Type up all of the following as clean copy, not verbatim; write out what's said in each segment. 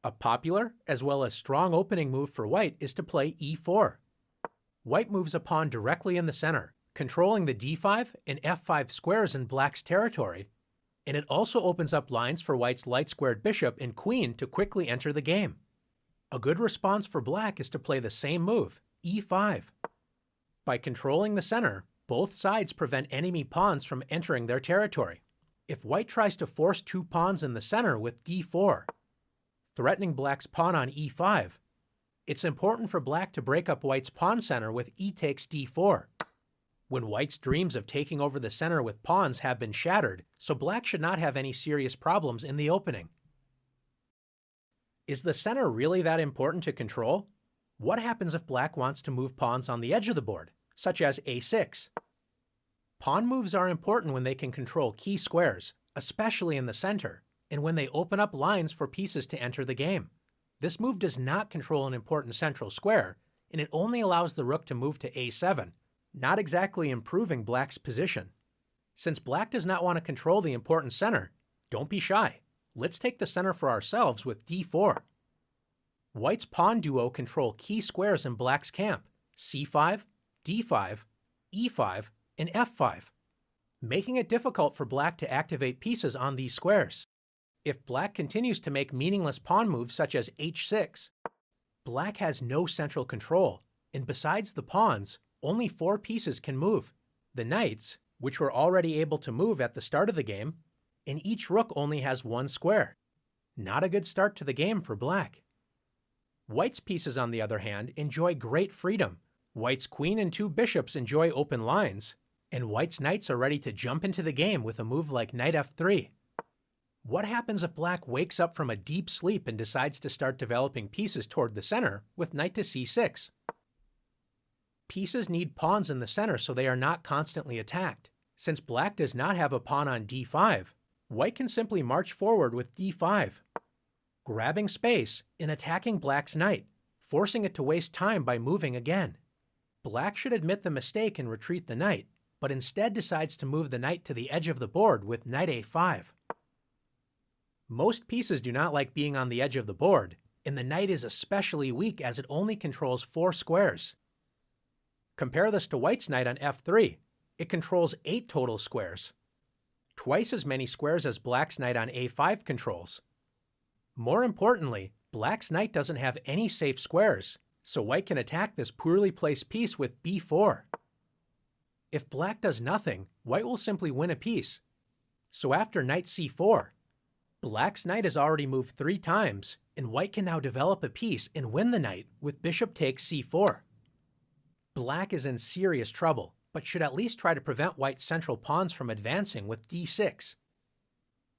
A popular, as well as strong opening move for white is to play e4. White moves a pawn directly in the center, controlling the d5 and f5 squares in black's territory, and it also opens up lines for white's light-squared bishop and queen to quickly enter the game. A good response for black is to play the same move, e5. By controlling the center, both sides prevent enemy pawns from entering their territory. If white tries to force two pawns in the center with d4, threatening black's pawn on e5, it's important for black to break up white's pawn center with e takes d4. When white's dreams of taking over the center with pawns have been shattered, so black should not have any serious problems in the opening. Is the center really that important to control? What happens if black wants to move pawns on the edge of the board, such as a6? Pawn moves are important when they can control key squares, especially in the center, and when they open up lines for pieces to enter the game. This move does not control an important central square, and it only allows the rook to move to a7, not exactly improving black's position. Since black does not want to control the important center, don't be shy. Let's take the center for ourselves with d4. White's pawn duo control key squares in black's camp, c5, d5, e5, and f5, making it difficult for black to activate pieces on these squares. If black continues to make meaningless pawn moves such as h6, black has no central control, and besides the pawns, only 4 pieces can move: the knights, which were already able to move at the start of the game, and each rook only has 1 square. Not a good start to the game for black. White's pieces, on the other hand, enjoy great freedom. White's queen and 2 bishops enjoy open lines, and white's knights are ready to jump into the game with a move like knight f3. What happens if black wakes up from a deep sleep and decides to start developing pieces toward the center with knight to c6? Pieces need pawns in the center so they are not constantly attacked. Since black does not have a pawn on d5, white can simply march forward with d5, grabbing space and attacking black's knight, forcing it to waste time by moving again. Black should admit the mistake and retreat the knight, but instead decides to move the knight to the edge of the board with knight a5. Most pieces do not like being on the edge of the board, and the knight is especially weak as it only controls 4 squares. Compare this to white's knight on f3. It controls 8 total squares, twice as many squares as black's knight on a5 controls. More importantly, black's knight doesn't have any safe squares, so white can attack this poorly placed piece with b4. If black does nothing, white will simply win a piece. So after knight c4, black's knight has already moved 3 times, and white can now develop a piece and win the knight with bishop takes c4. Black is in serious trouble, but should at least try to prevent white's central pawns from advancing with d6.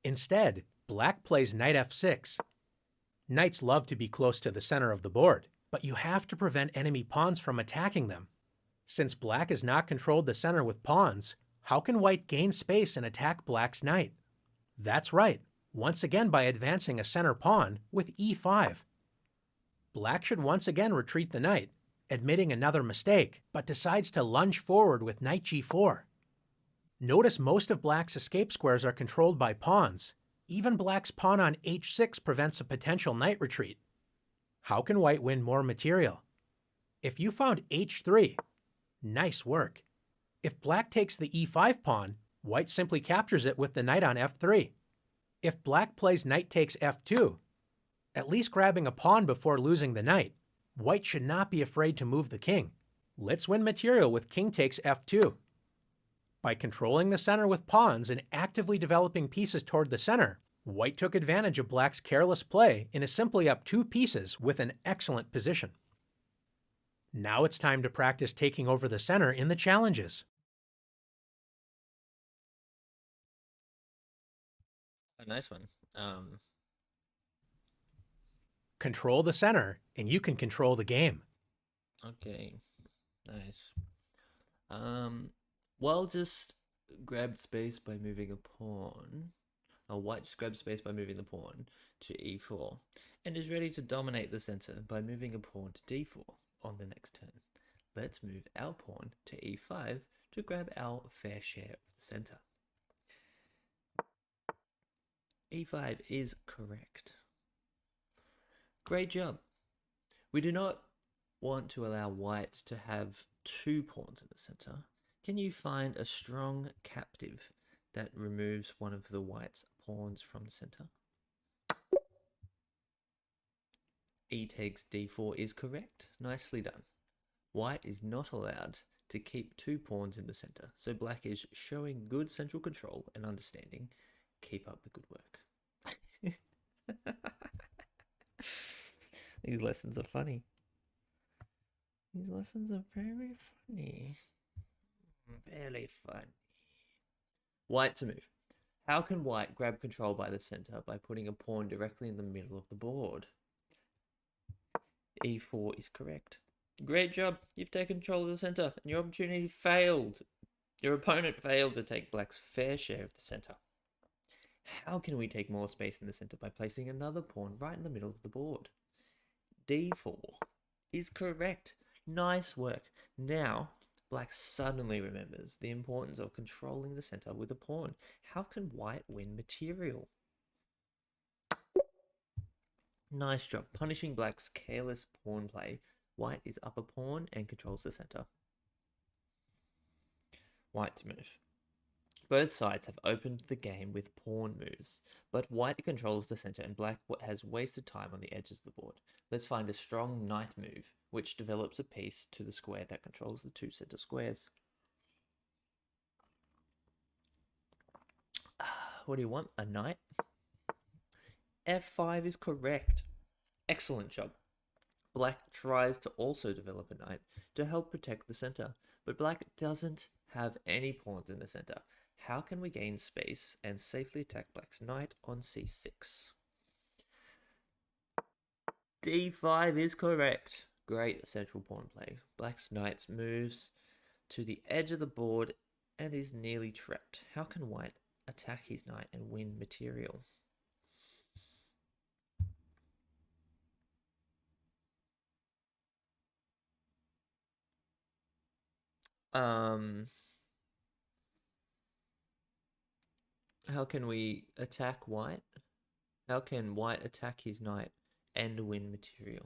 Instead, black plays knight f6. Knights love to be close to the center of the board, but you have to prevent enemy pawns from attacking them. Since black has not controlled the center with pawns, how can white gain space and attack black's knight? That's right, once again by advancing a center pawn with e5. Black should once again retreat the knight, admitting another mistake, but decides to lunge forward with knight g4. Notice most of black's escape squares are controlled by pawns. Even black's pawn on h6 prevents a potential knight retreat. How can white win more material? If you found h3, nice work. If black takes the e5 pawn, white simply captures it with the knight on f3. If black plays knight takes f2, at least grabbing a pawn before losing the knight, white should not be afraid to move the king. Let's win material with king takes f2. By controlling the center with pawns and actively developing pieces toward the center, white took advantage of black's careless play and is simply up 2 pieces with an excellent position. Now it's time to practice taking over the center in the challenges. A nice one. Control the center, and you can control the game. Okay, nice. Well, just grabbed space by moving a pawn. White just grabbed space by moving the pawn to e4, and is ready to dominate the center by moving a pawn to d4 on the next turn. Let's move our pawn to e5 to grab our fair share of the center. e5 is correct. Great job. We do not want to allow white to have two pawns in the center. Can you find a strong captive that removes one of the white's pawns from the center? E takes d4 is correct. Nicely done. White is not allowed to keep two pawns in the center, so black is showing good central control and understanding. Keep up the good work. These lessons are funny. These lessons are very funny. Very funny. White to move. How can white grab control by the center by putting a pawn directly in the middle of the board? E4 is correct. Great job. You've taken control of the center and your opportunity failed. Your opponent failed to take black's fair share of the center. How can we take more space in the center by placing another pawn right in the middle of the board? D4 is correct. Nice work. Now, black suddenly remembers the importance of controlling the center with a pawn. How can white win material? Nice job. Punishing black's careless pawn play. White is up a pawn and controls the center. White to move. Both sides have opened the game with pawn moves, but white controls the center and black has wasted time on the edges of the board. Let's find a strong knight move, which develops a piece to the square that controls the two center squares. What do you want? A knight? F5 is correct. Excellent job. Black tries to also develop a knight to help protect the center, but black doesn't have any pawns in the center. How can we gain space and safely attack black's knight on c6? d5 is correct. Great central pawn play. Black's knight moves to the edge of the board and is nearly trapped. How can white attack his knight and win material? How can we attack white? How can white attack his knight and win material?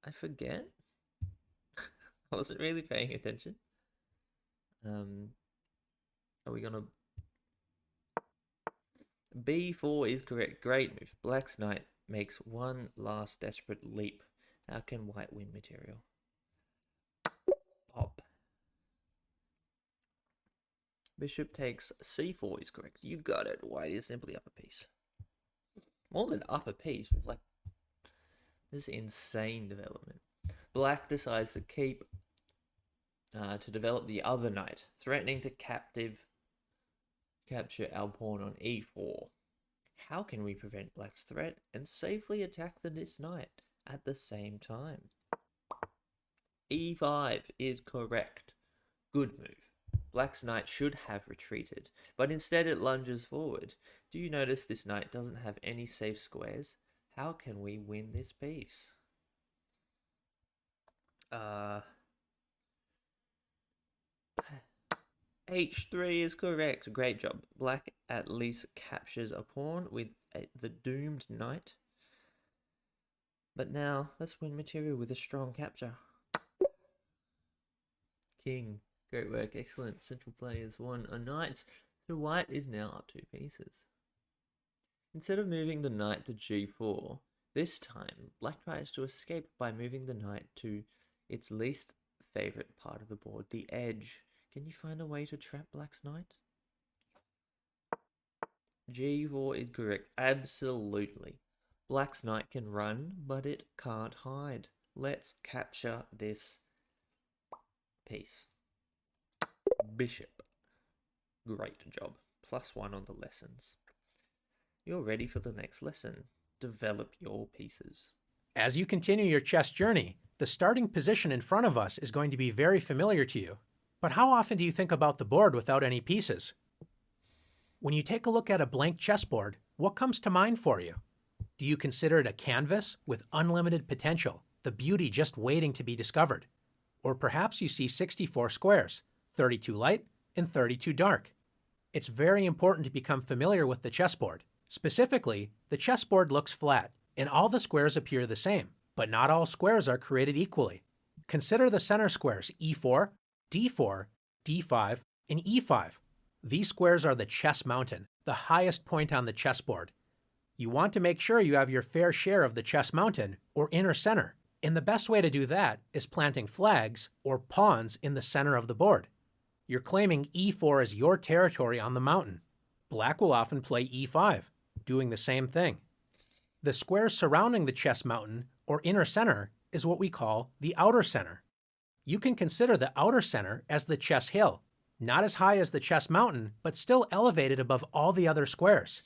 I forget. I wasn't really paying attention. Are we gonna... B4 is correct. Great move. Black's knight makes one last desperate leap. How can white win material? Pop. Bishop takes C4 is correct. You got it. White is simply up a piece. More than up a piece with like this insane development. Black decides to keep to develop the other knight, threatening to capture our pawn on E4. How can we prevent black's threat and safely attack this knight at the same time? E5 is correct. Good move. Black's knight should have retreated, but instead it lunges forward. Do you notice this knight doesn't have any safe squares? How can we win this piece? H3 is correct. Great job. Black at least captures a pawn with the doomed knight. But now, let's win material with a strong capture. King. Great work. Excellent. Central players won a knight. So white is now up 2 pieces. Instead of moving the knight to g4, this time, black tries to escape by moving the knight to its least favorite part of the board, the edge. Can you find a way to trap black's knight? G4 is correct. Absolutely. Black's knight can run, but it can't hide. Let's capture this piece. Bishop. Great job. +1 on the lessons. You're ready for the next lesson. Develop your pieces. As you continue your chess journey, the starting position in front of us is going to be very familiar to you. But how often do you think about the board without any pieces? When you take a look at a blank chessboard, what comes to mind for you? Do you consider it a canvas with unlimited potential, the beauty just waiting to be discovered? Or perhaps you see 64 squares, 32 light and 32 dark. It's very important to become familiar with the chessboard. Specifically, the chessboard looks flat, and all the squares appear the same, but not all squares are created equally. Consider the center squares e4, d4, d5, and e5. These squares are the chess mountain, the highest point on the chessboard. You want to make sure you have your fair share of the chess mountain, or inner center, and the best way to do that is planting flags, or pawns, in the center of the board. You're claiming e4 as your territory on the mountain. Black will often play e5, doing the same thing. The squares surrounding the chess mountain, or inner center, is what we call the outer center. You can consider the outer center as the chess hill, not as high as the chess mountain, but still elevated above all the other squares.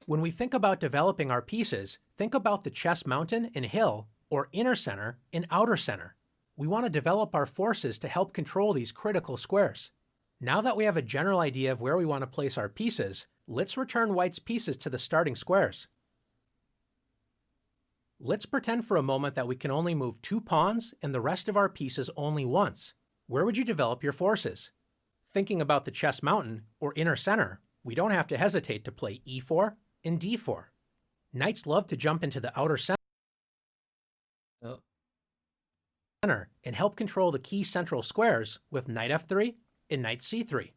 When we think about developing our pieces, think about the chess mountain and hill, or inner center and outer center. We want to develop our forces to help control these critical squares. Now that we have a general idea of where we want to place our pieces, let's return White's pieces to the starting squares. Let's pretend for a moment that we can only move 2 pawns and the rest of our pieces only once. Where would you develop your forces? Thinking about the chess mountain, or inner center, we don't have to hesitate to play e4 and d4. Knights love to jump into the outer center and help control the key central squares with knight f3 and knight c3.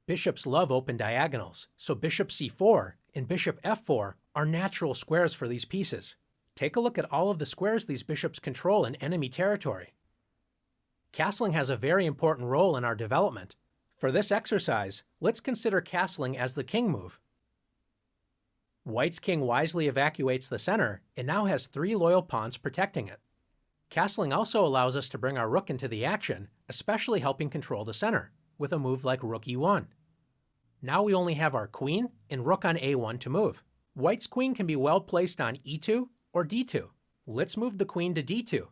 Bishops love open diagonals, so bishop c4 and bishop f4 are natural squares for these pieces. Take a look at all of the squares these bishops control in enemy territory. Castling has a very important role in our development. For this exercise, let's consider castling as the king move. White's king wisely evacuates the center and now has 3 loyal pawns protecting it. Castling also allows us to bring our rook into the action, especially helping control the center, with a move like rook e1. Now we only have our queen and rook on a1 to move. White's queen can be well placed on e2 or d2. Let's move the queen to d2.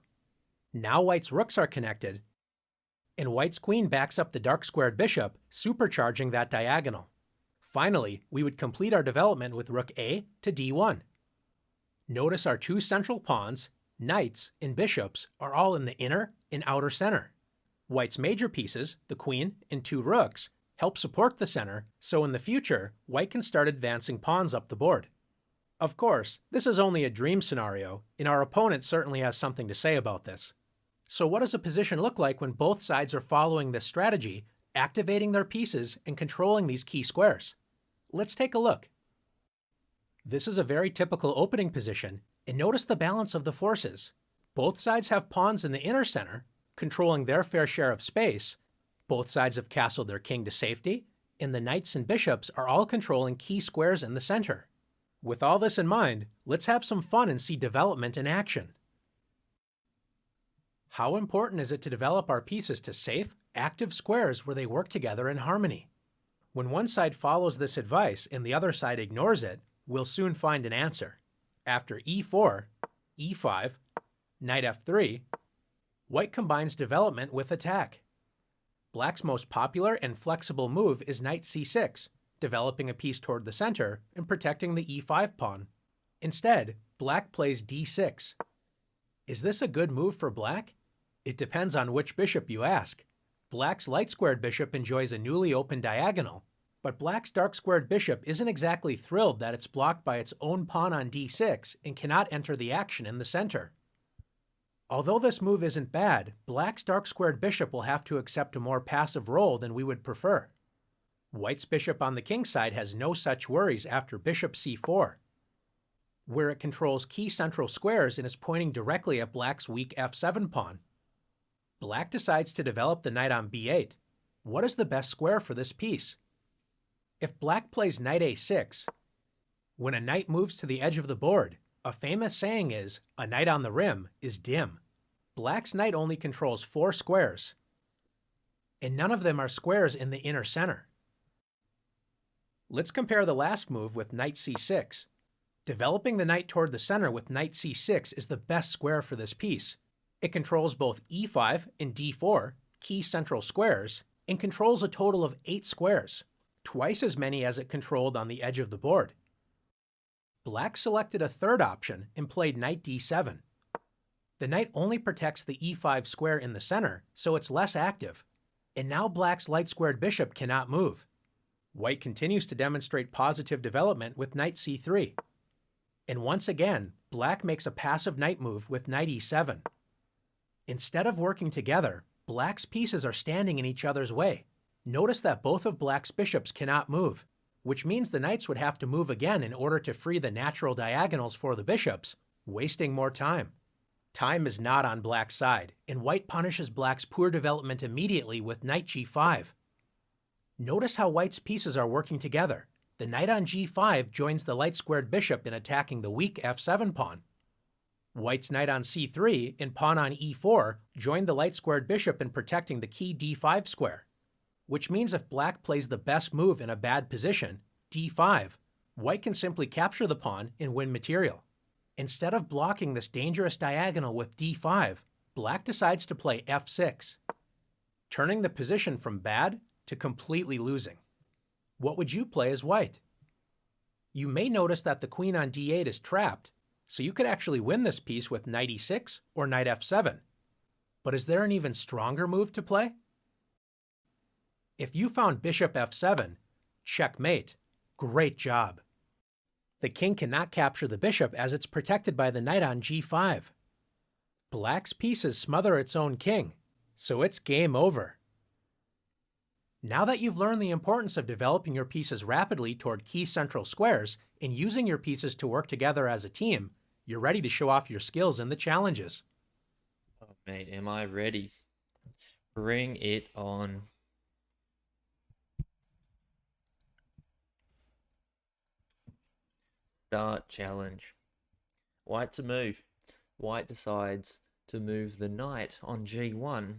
Now White's rooks are connected, and White's queen backs up the dark squared bishop, supercharging that diagonal. Finally, we would complete our development with rook a to d1. Notice our 2 central pawns, knights, and bishops are all in the inner and outer center. White's major pieces, the queen and 2 rooks, help support the center, so in the future, White can start advancing pawns up the board. Of course, this is only a dream scenario, and our opponent certainly has something to say about this. So what does a position look like when both sides are following this strategy, activating their pieces and controlling these key squares? Let's take a look. This is a very typical opening position, and notice the balance of the forces. Both sides have pawns in the inner center, controlling their fair share of space. Both sides have castled their king to safety, and the knights and bishops are all controlling key squares in the center. With all this in mind, let's have some fun and see development in action. How important is it to develop our pieces to safe, active squares where they work together in harmony? When one side follows this advice and the other side ignores it, we'll soon find an answer. After e4, e5, knight f3, White combines development with attack. Black's most popular and flexible move is knight c6, developing a piece toward the center and protecting the e5 pawn. Instead, Black plays d6. Is this a good move for Black? It depends on which bishop you ask. Black's light-squared bishop enjoys a newly opened diagonal, but Black's dark-squared bishop isn't exactly thrilled that it's blocked by its own pawn on d6 and cannot enter the action in the center. Although this move isn't bad, Black's dark-squared bishop will have to accept a more passive role than we would prefer. White's bishop on the king side has no such worries after bishop c4, where it controls key central squares and is pointing directly at Black's weak f7 pawn. Black decides to develop the knight on b8. What is the best square for this piece? If Black plays knight a6, when a knight moves to the edge of the board, a famous saying is, "A knight on the rim is dim." Black's knight only controls 4 squares, and none of them are squares in the inner center. Let's compare the last move with knight c6. Developing the knight toward the center with knight c6 is the best square for this piece. It controls both e5 and d4, key central squares, and controls a total of 8 squares, twice as many as it controlled on the edge of the board. Black selected a third option and played knight d7. The knight only protects the e5 square in the center, so it's less active. And now Black's light-squared bishop cannot move. White continues to demonstrate positive development with knight c3. And once again, black makes a passive knight move with knight e7. Instead of working together, black's pieces are standing in each other's way. Notice that both of black's bishops cannot move, which means the knights would have to move again in order to free the natural diagonals for the bishops, wasting more time. Time is not on black's side, and white punishes black's poor development immediately with knight g5. Notice how white's pieces are working together. The knight on g5 joins the light-squared bishop in attacking the weak f7 pawn. White's knight on c3 and pawn on e4 join the light-squared bishop in protecting the key d5 square, which means if black plays the best move in a bad position, d5, white can simply capture the pawn and win material. Instead of blocking this dangerous diagonal with d5, black decides to play f6, turning the position from bad to completely losing. What would you play as white? You may notice that the queen on d8 is trapped, so you could actually win this piece with knight e6 or knight f7. But is there an even stronger move to play? If you found bishop f7, checkmate. Great job. The king cannot capture the bishop as it's protected by the knight on g5. Black's pieces smother its own king, so it's game over. Now that you've learned the importance of developing your pieces rapidly toward key central squares and using your pieces to work together as a team, you're ready to show off your skills in the challenges. Oh, mate, am I ready? Bring it on. Start challenge. White to move. White decides to move the knight on g1.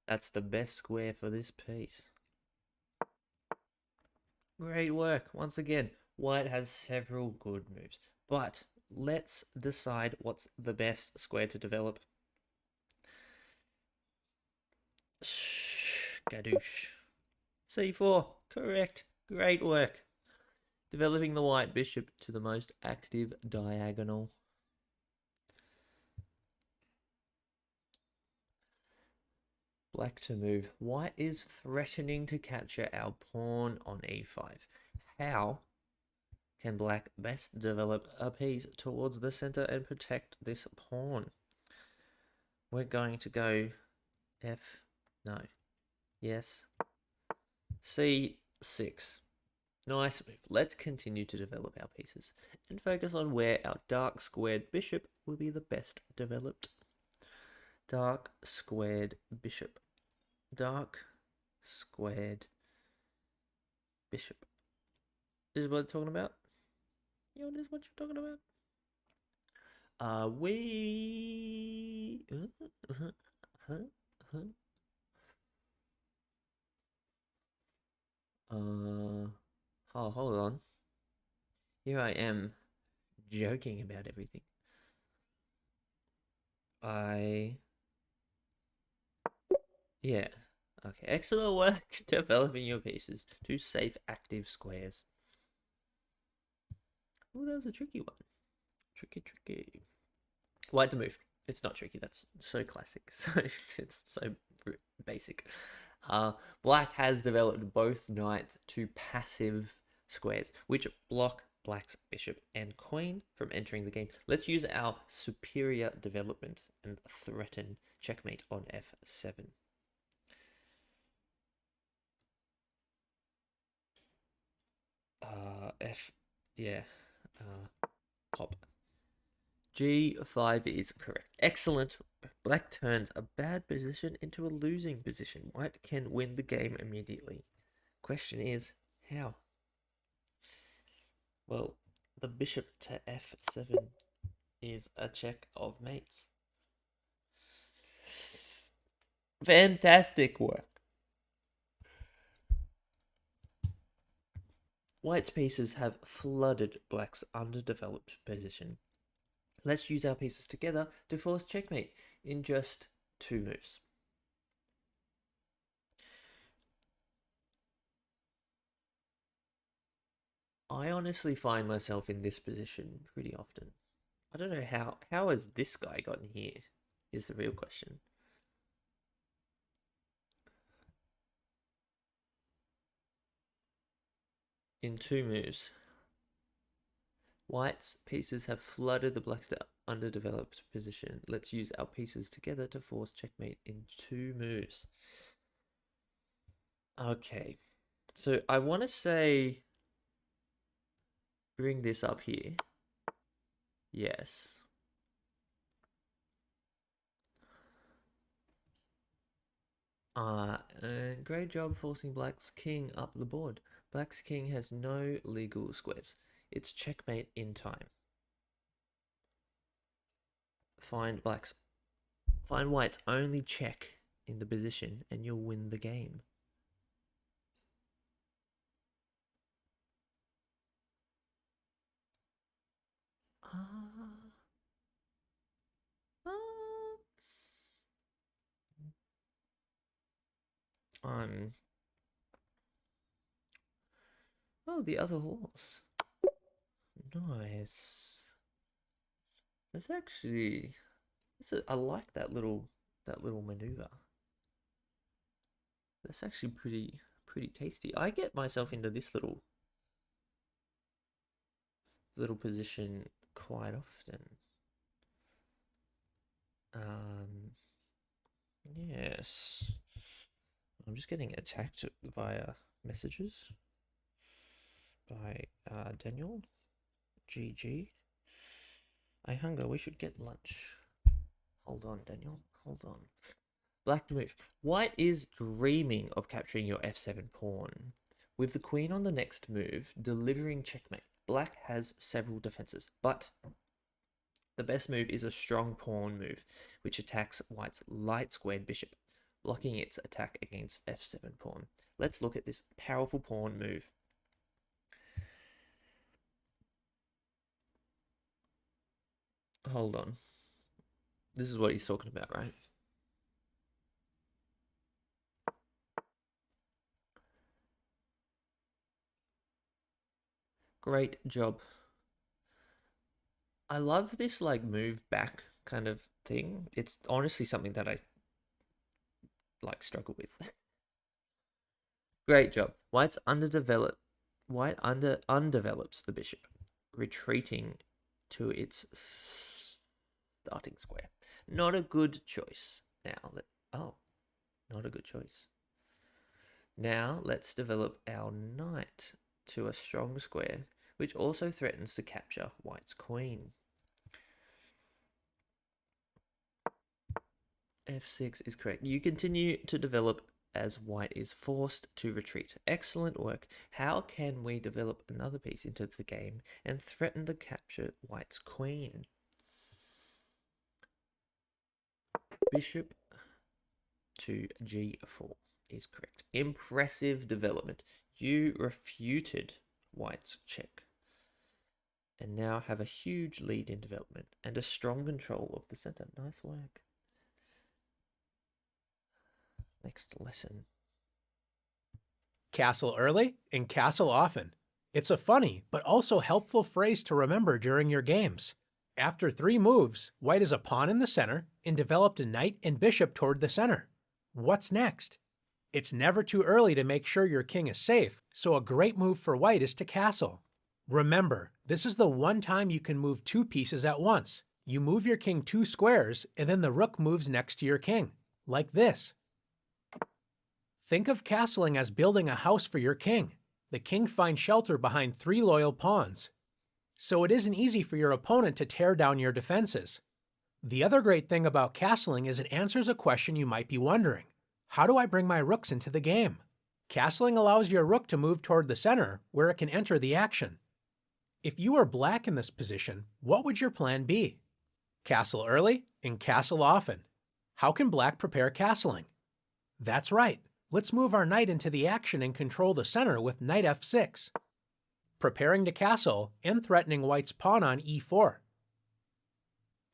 That's the best square for this piece. Great work. Once again, white has several good moves. But let's decide what's the best square to develop. Gadoosh. c4. Correct. Great work. Developing the white bishop to the most active diagonal. Black to move. White is threatening to capture our pawn on e5. How can black best develop a piece towards the center and protect this pawn? We're going to go no, yes, c6. Nice move. Let's continue to develop our pieces and focus on where our dark squared bishop will be the best developed. Dark squared bishop. Dark squared bishop. This is what I'm talking about? This is what you're talking about? Oh, hold on. Here I am joking about everything. Yeah. Okay, excellent work developing your pieces to safe active squares. Oh, that was a tricky one. Tricky. White to move. It's not tricky. That's so classic. So it's so basic. Black has developed both knights to passive squares, which block black's bishop and queen from entering the game. Let's use our superior development and threaten checkmate on f7. Pop. g5 is correct. Excellent. Black turns a bad position into a losing position. White can win the game immediately. Question is, how? Well, the bishop to f7 is a check of mates. Fantastic work. White's pieces have flooded black's underdeveloped position. Let's use our pieces together to force checkmate in just 2 moves. I honestly find myself in this position pretty often. I don't know how has this guy gotten here is the real question. in 2 moves. White's pieces have flooded the black's underdeveloped position. Let's use our pieces together to force checkmate in 2 moves. Okay, so I want to say bring this up here. Yes. And great job forcing Black's king up the board. Black's king has no legal squares. It's checkmate in time. Find White's only check in the position and you'll win the game. Oh, the other horse. Nice. That's actually, I like that little maneuver. That's actually pretty tasty. I get myself into this little position quite often. Yes. I'm just getting attacked via messages by Daniel. GG. I hunger. We should get lunch. Hold on, Daniel. Hold on. Black to move. White is dreaming of capturing your f7 pawn. With the queen on the next move, delivering checkmate. Black has several defenses, but the best move is a strong pawn move, which attacks White's light squared bishop, blocking its attack against f7 pawn. Let's look at this powerful pawn move. Hold on. This is what he's talking about, right? Great job. I love this like move back kind of thing. It's honestly something that I like struggle with. Great job. White undevelops the bishop, retreating to its starting square. Not a good choice. Not a good choice. Now let's develop our knight to a strong square, which also threatens to capture White's queen. F6 is correct. You continue to develop as White is forced to retreat. Excellent work. How can we develop another piece into the game and threaten to capture White's queen? Bishop to g4 is correct. Impressive development. You refuted White's check and now have a huge lead in development and a strong control of the center. Nice work. Next lesson. Castle early and castle often. It's a funny but also helpful phrase to remember during your games. After 3 moves, White is a pawn in the center and developed a knight and bishop toward the center. What's next? It's never too early to make sure your king is safe, so a great move for White is to castle. Remember, this is the one time you can move 2 pieces at once. You move your king 2 squares, and then the rook moves next to your king, like this. Think of castling as building a house for your king. The king finds shelter behind 3 loyal pawns. So it isn't easy for your opponent to tear down your defenses. The other great thing about castling is it answers a question you might be wondering. How do I bring my rooks into the game? Castling allows your rook to move toward the center, where it can enter the action. If you were black in this position, what would your plan be? Castle early and castle often. How can black prepare castling? That's right. Let's move our knight into the action and control the center with knight f6. Preparing to castle and threatening White's pawn on e4.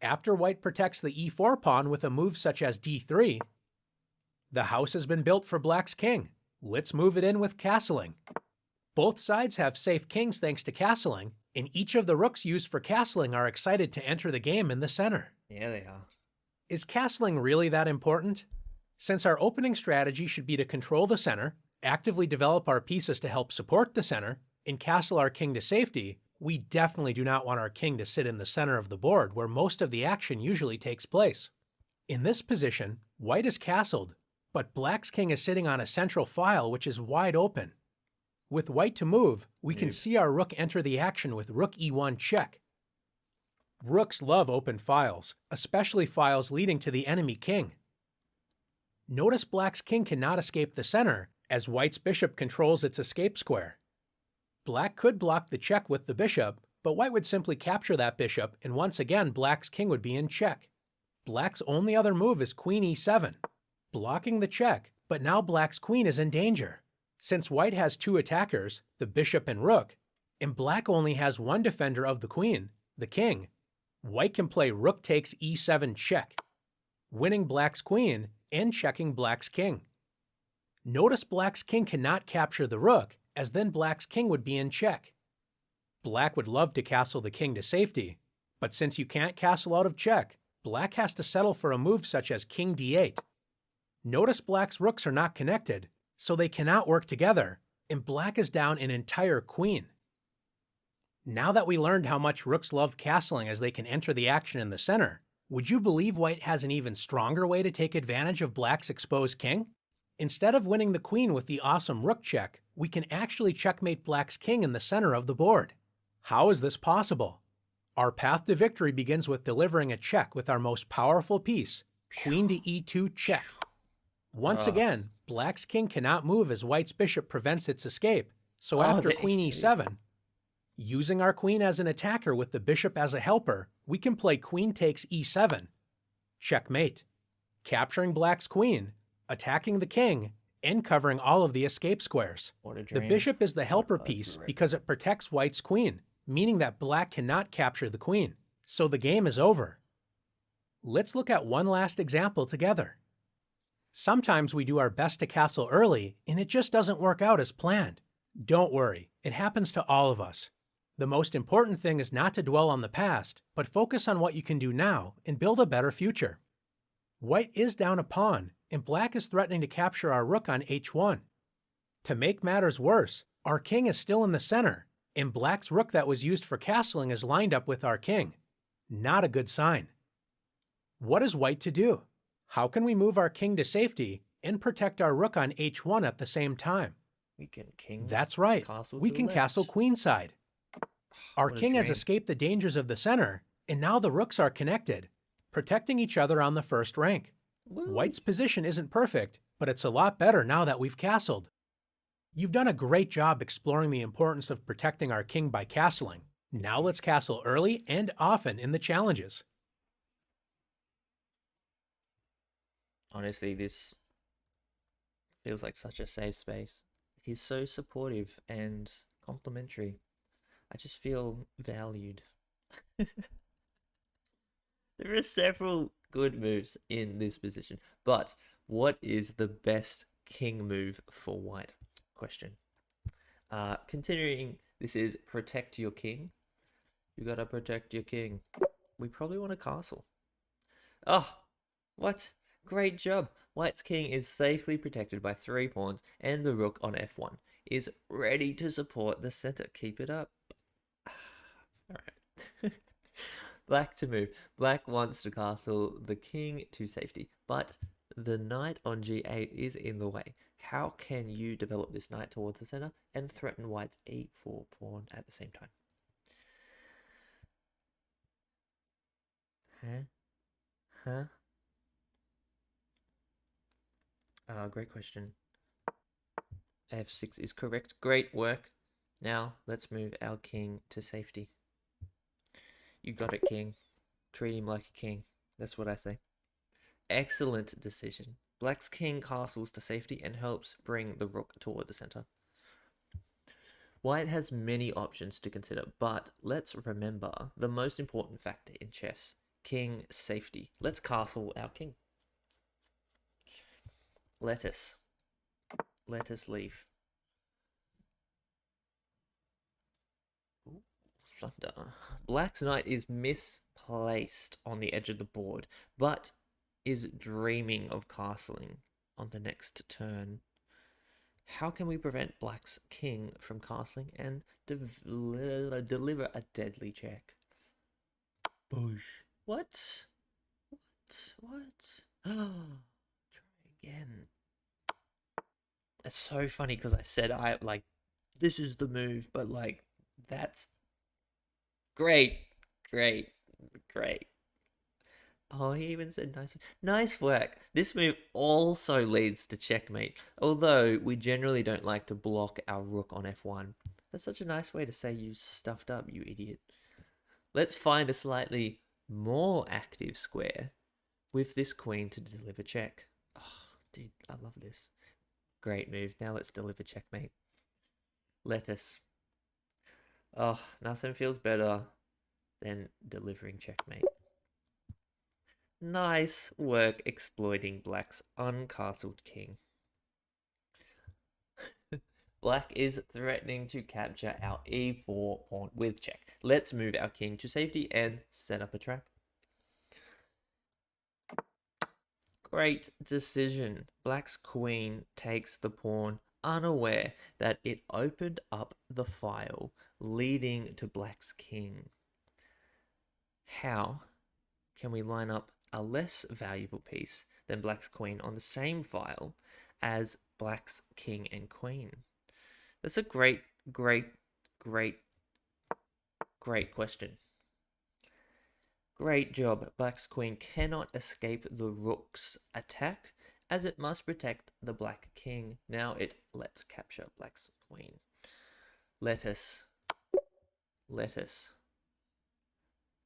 After White protects the e4 pawn with a move such as d3, the house has been built for Black's king. Let's move it in with castling. Both sides have safe kings thanks to castling, and each of the rooks used for castling are excited to enter the game in the center. Yeah, they are. Is castling really that important? Since our opening strategy should be to control the center, actively develop our pieces to help support the center, and castle our king to safety, we definitely do not want our king to sit in the center of the board where most of the action usually takes place. In this position, white is castled, but black's king is sitting on a central file which is wide open. With white to move, we can see our rook enter the action with rook e1 check. Rooks love open files, especially files leading to the enemy king. Notice black's king cannot escape the center, as white's bishop controls its escape square. Black could block the check with the bishop, but white would simply capture that bishop, and once again black's king would be in check. Black's only other move is queen e7, blocking the check, but now black's queen is in danger. Since white has two attackers, the bishop and rook, and black only has one defender of the queen, the king, white can play rook takes e7 check, winning black's queen and checking black's king. Notice black's king cannot capture the rook, as then black's king would be in check. Black would love to castle the king to safety, but since you can't castle out of check, black has to settle for a move such as king d8. Notice black's rooks are not connected, so they cannot work together, and black is down an entire queen. Now that we learned how much rooks love castling as they can enter the action in the center, would you believe white has an even stronger way to take advantage of black's exposed king? Instead of winning the queen with the awesome rook check, we can actually checkmate black's king in the center of the board. How is this possible? Our path to victory begins with delivering a check with our most powerful piece, queen to e2 check. Once again, black's king cannot move as white's bishop prevents its escape, so after queen e7, using our queen as an attacker with the bishop as a helper, we can play queen takes e7, checkmate, capturing black's queen, attacking the king, and covering all of the escape squares. The bishop is the helper piece because it protects white's queen, meaning that black cannot capture the queen, so the game is over. Let's look at one last example together. Sometimes we do our best to castle early, and it just doesn't work out as planned. Don't worry, it happens to all of us. The most important thing is not to dwell on the past, but focus on what you can do now and build a better future. White is down a pawn, and black is threatening to capture our rook on h1. To make matters worse, our king is still in the center, and black's rook that was used for castling is lined up with our king. Not a good sign. What is white to do? How can we move our king to safety and protect our rook on h1 at the same time? We can king. That's right, we can castle queenside. Our king has escaped the dangers of the center, and now the rooks are connected, protecting each other on the first rank. Woo. White's position isn't perfect, but it's a lot better now that we've castled. You've done a great job exploring the importance of protecting our king by castling. Now let's castle early and often in the challenges. Honestly, this feels like such a safe space. He's so supportive and complimentary. I just feel valued. There are several good moves in this position, but what is the best king move for white? Question. Continuing, this is protect your king. You gotta protect your king. We probably want a castle. Oh, what? Great job. White's king is safely protected by 3 pawns, and the rook on f1 is ready to support the center. Keep it up. Alright. Black to move. Black wants to castle the king to safety, but the knight on g8 is in the way. How can you develop this knight towards the center and threaten white's e4 pawn at the same time? Great question. f6 is correct. Great work. Now let's move our king to safety. You got it, king. Treat him like a king. That's what I say. Excellent decision. Black's king castles to safety and helps bring the rook toward the center. White has many options to consider, but let's remember the most important factor in chess: king safety. Let's castle our king. Lettuce. Lettuce leaf. Ooh, thunder. Black's knight is misplaced on the edge of the board, but is dreaming of castling on the next turn. How can we prevent black's king from castling and deliver a deadly check? Bush. What? What? Try again. It's so funny because I said I like this is the move, but like that's great, great, great. Oh, he even said nice work. This move also leads to checkmate, although we generally don't like to block our rook on f1. That's such a nice way to say you stuffed up, you idiot. Let's find a slightly more active square with this queen to deliver check. Oh, dude, I love this. Great move. Now let's deliver checkmate. Lettuce. Oh, nothing feels better than delivering checkmate. Nice work exploiting black's uncastled king. Black is threatening to capture our e4 pawn with check. Let's move our king to safety and set up a trap. Great decision. Black's queen takes the pawn, unaware that it opened up the file, leading to black's king. How can we line up a less valuable piece than black's queen on the same file as black's king and queen? That's a great question. Great job. Black's queen cannot escape the rook's attack, as it must protect the black king. Now let's capture black's queen. Lettuce.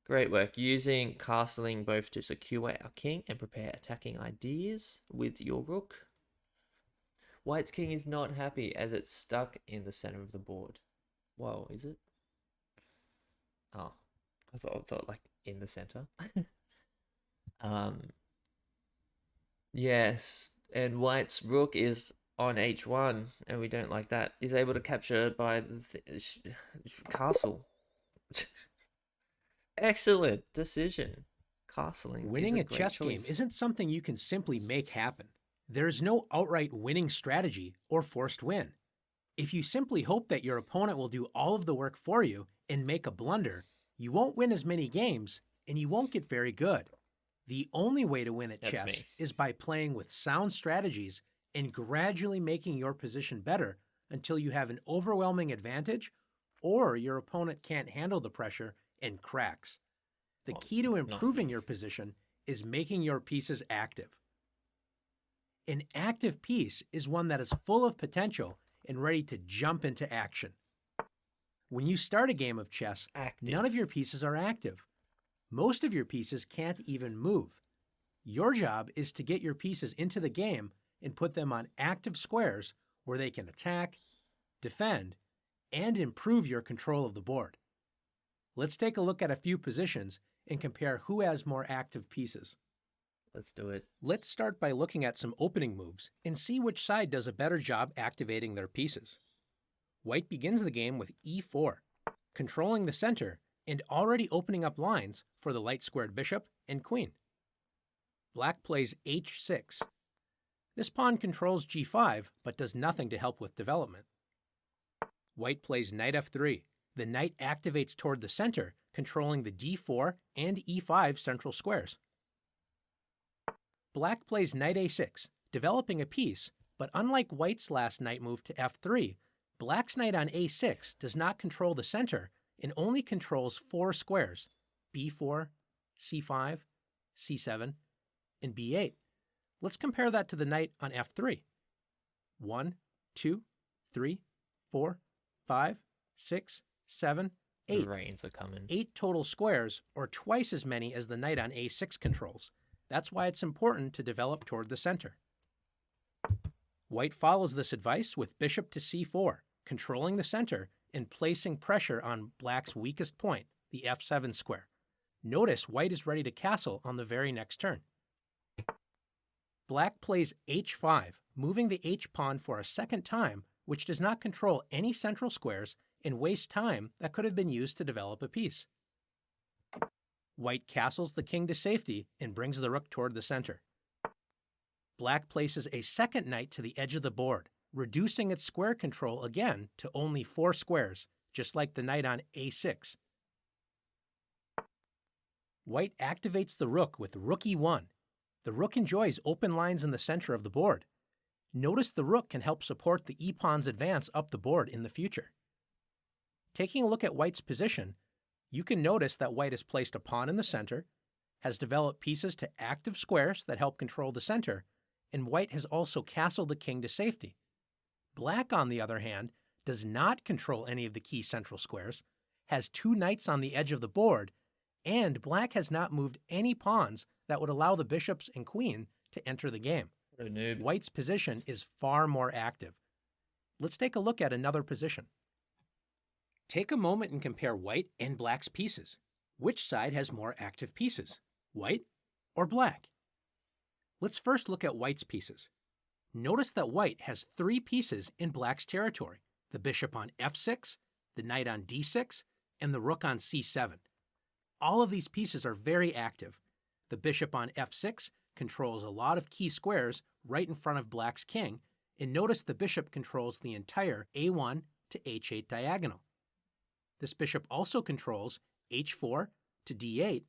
Great work. Using castling both to secure our king and prepare attacking ideas with your rook. White's king is not happy as it's stuck in the center of the board. Whoa, is it? Oh, I thought like in the center. Yes, and White's rook is on h1, and we don't like that. Is able to capture by the castle. Excellent decision. Castling Winning is a a great chess game choice. isn't something you can simply make happen. There's no outright winning strategy or forced win. If you simply hope that your opponent will do all of the work for you and make a blunder, you won't win as many games and you won't get very good. The only way to win at That's chess me. is by playing with sound strategies and gradually making your position better until you have an overwhelming advantage or your opponent can't handle the pressure and cracks. The Well, key to not improving me. your position is making your pieces active. An active piece is one that is full of potential and ready to jump into action. When you start a game of chess, none of Active. your pieces are active. Most of your pieces can't even move. Your job is to get your pieces into the game and put them on active squares where they can attack, defend, and improve your control of the board. Let's take a look at a few positions and compare who has more active pieces. Let's do it. Let's start by looking at some opening moves and see which side does a better job activating their pieces. White begins the game with e4, controlling the center and already opening up lines for the light-squared bishop and queen. Black plays h6. This pawn controls g5, but does nothing to help with development. White plays knight f3. The knight activates toward the center, controlling the d4 and e5 central squares. Black plays knight a6, developing a piece, but unlike White's last knight move to f3, Black's knight on a6 does not control the center and only controls 4 squares, b4, c5, c7, and b8. Let's compare that to the knight on f3. 1, 2, 3, 4, 5, 6, 7, The 8. rains are coming. 8 total squares, or twice as many as the knight on a6 controls. That's why it's important to develop toward the center. White follows this advice with bishop to c4, controlling the center and placing pressure on Black's weakest point, the f7 square. Notice White is ready to castle on the very next turn. Black plays h5, moving the h-pawn for a second time, which does not control any central squares and wastes time that could have been used to develop a piece. White castles the king to safety and brings the rook toward the center. Black places a second knight to the edge of the board, reducing its square control again to only 4 squares, just like the knight on a6. White activates the rook with rook e1. The rook enjoys open lines in the center of the board. Notice the rook can help support the e-pawn's advance up the board in the future. Taking a look at white's position, you can notice that white has placed a pawn in the center, has developed pieces to active squares that help control the center, and white has also castled the king to safety. Black, on the other hand, does not control any of the key central squares, has 2 knights on the edge of the board, and black has not moved any pawns that would allow the bishops and queen to enter the game. What a noob. White's position is far more active. Let's take a look at another position. Take a moment and compare white and black's pieces. Which side has more active pieces, white or black? Let's first look at white's pieces. Notice that white has 3 pieces in black's territory: the bishop on f6, the knight on d6, and the rook on c7. All of these pieces are very active. The bishop on f6 controls a lot of key squares right in front of black's king, and notice the bishop controls the entire a1 to h8 diagonal. This bishop also controls h4 to d8,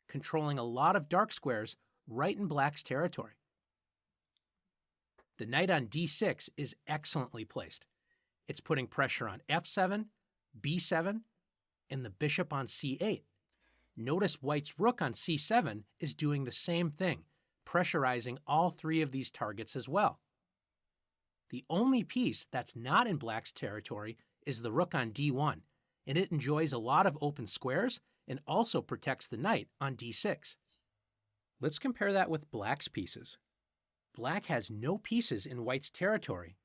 controlling a lot of dark squares right in black's territory. The knight on d6 is excellently placed. It's putting pressure on f7, b7, and the bishop on c8. Notice white's rook on c7 is doing the same thing, pressurizing all 3 of these targets as well. The only piece that's not in black's territory is the rook on d1, and it enjoys a lot of open squares and also protects the knight on d6. Let's compare that with black's pieces. Black has no pieces in white's territory,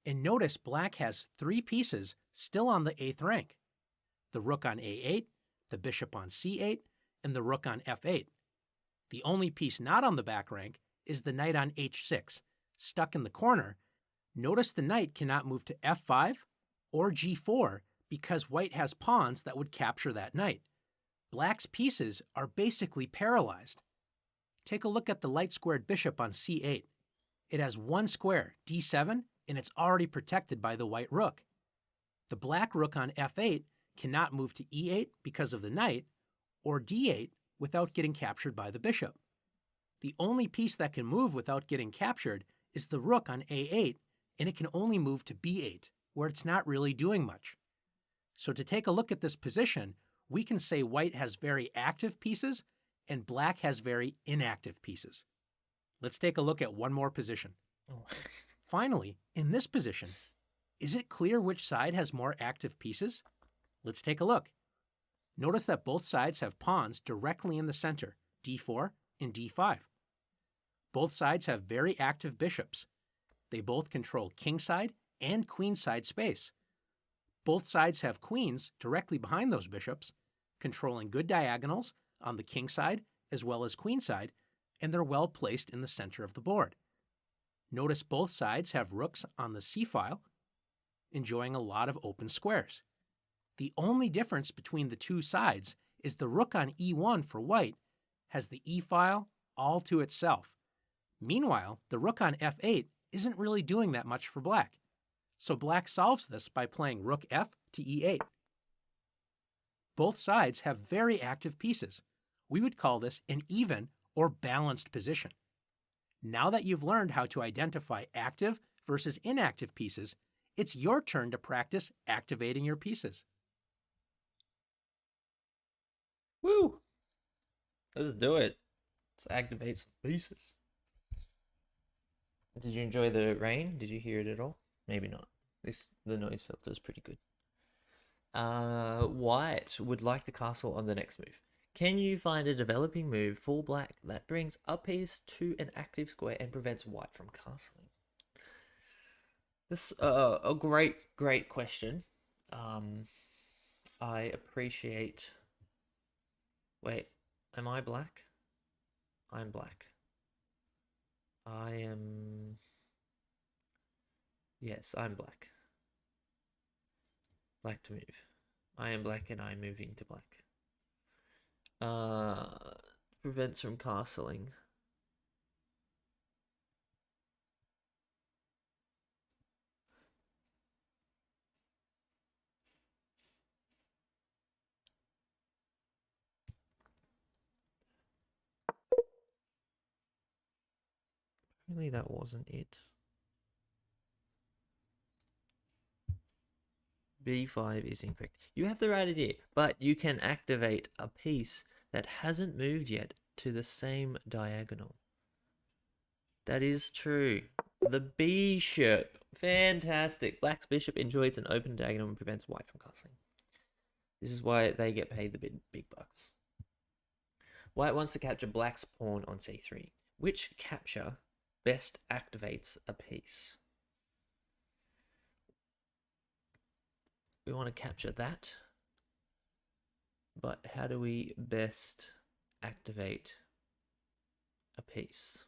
and notice black has 3 pieces still on the 8th rank: the rook on a8, the bishop on c8, and the rook on f8. The only piece not on the back rank is the knight on h6, stuck in the corner. Notice the knight cannot move to f5 or g4 because white has pawns that would capture that knight. Black's pieces are basically paralyzed. Take a look at the light-squared bishop on c8. It has 1 square, d7, and it's already protected by the white rook. The black rook on f8 cannot move to e8 because of the knight, or d8 without getting captured by the bishop. The only piece that can move without getting captured is the rook on a8, and it can only move to b8, where it's not really doing much. So to take a look at this position, we can say white has very active pieces and black has very inactive pieces. Let's take a look at one more position. Oh. Finally, in this position, is it clear which side has more active pieces? Let's take a look. Notice that both sides have pawns directly in the center, d4 and d5. Both sides have very active bishops. They both control kingside and queenside space. Both sides have queens directly behind those bishops, controlling good diagonals on the king side as well as queen side, and they're well placed in the center of the board. Notice both sides have rooks on the c-file, enjoying a lot of open squares. The only difference between the two sides is the rook on e1 for white has the e-file all to itself. Meanwhile, the rook on f8 isn't really doing that much for black. So black solves this by playing rook f to e8. Both sides have very active pieces. We would call this an even or balanced position. Now that you've learned how to identify active versus inactive pieces, it's your turn to practice activating your pieces. Woo! Let's do it. Let's activate some pieces. Did you enjoy the rain? Did you hear it at all? Maybe not. The noise filter is pretty good. White would like the castle on the next move. Can you find a developing move for black that brings a piece to an active square and prevents white from castling? This a great question. I appreciate. Wait, am I black? I'm black. I am. Yes, I'm black. Black to move. I am black and I'm moving to black. Prevents from castling. Really, that wasn't it. B5 is incorrect. You have the right idea, but you can activate a piece that hasn't moved yet to the same diagonal. That is true. The bishop. Fantastic. Black's bishop enjoys an open diagonal and prevents white from castling. This is why they get paid the big bucks. White wants to capture black's pawn on c3. Which capture best activates a piece? We want to capture that. But how do we best activate a piece?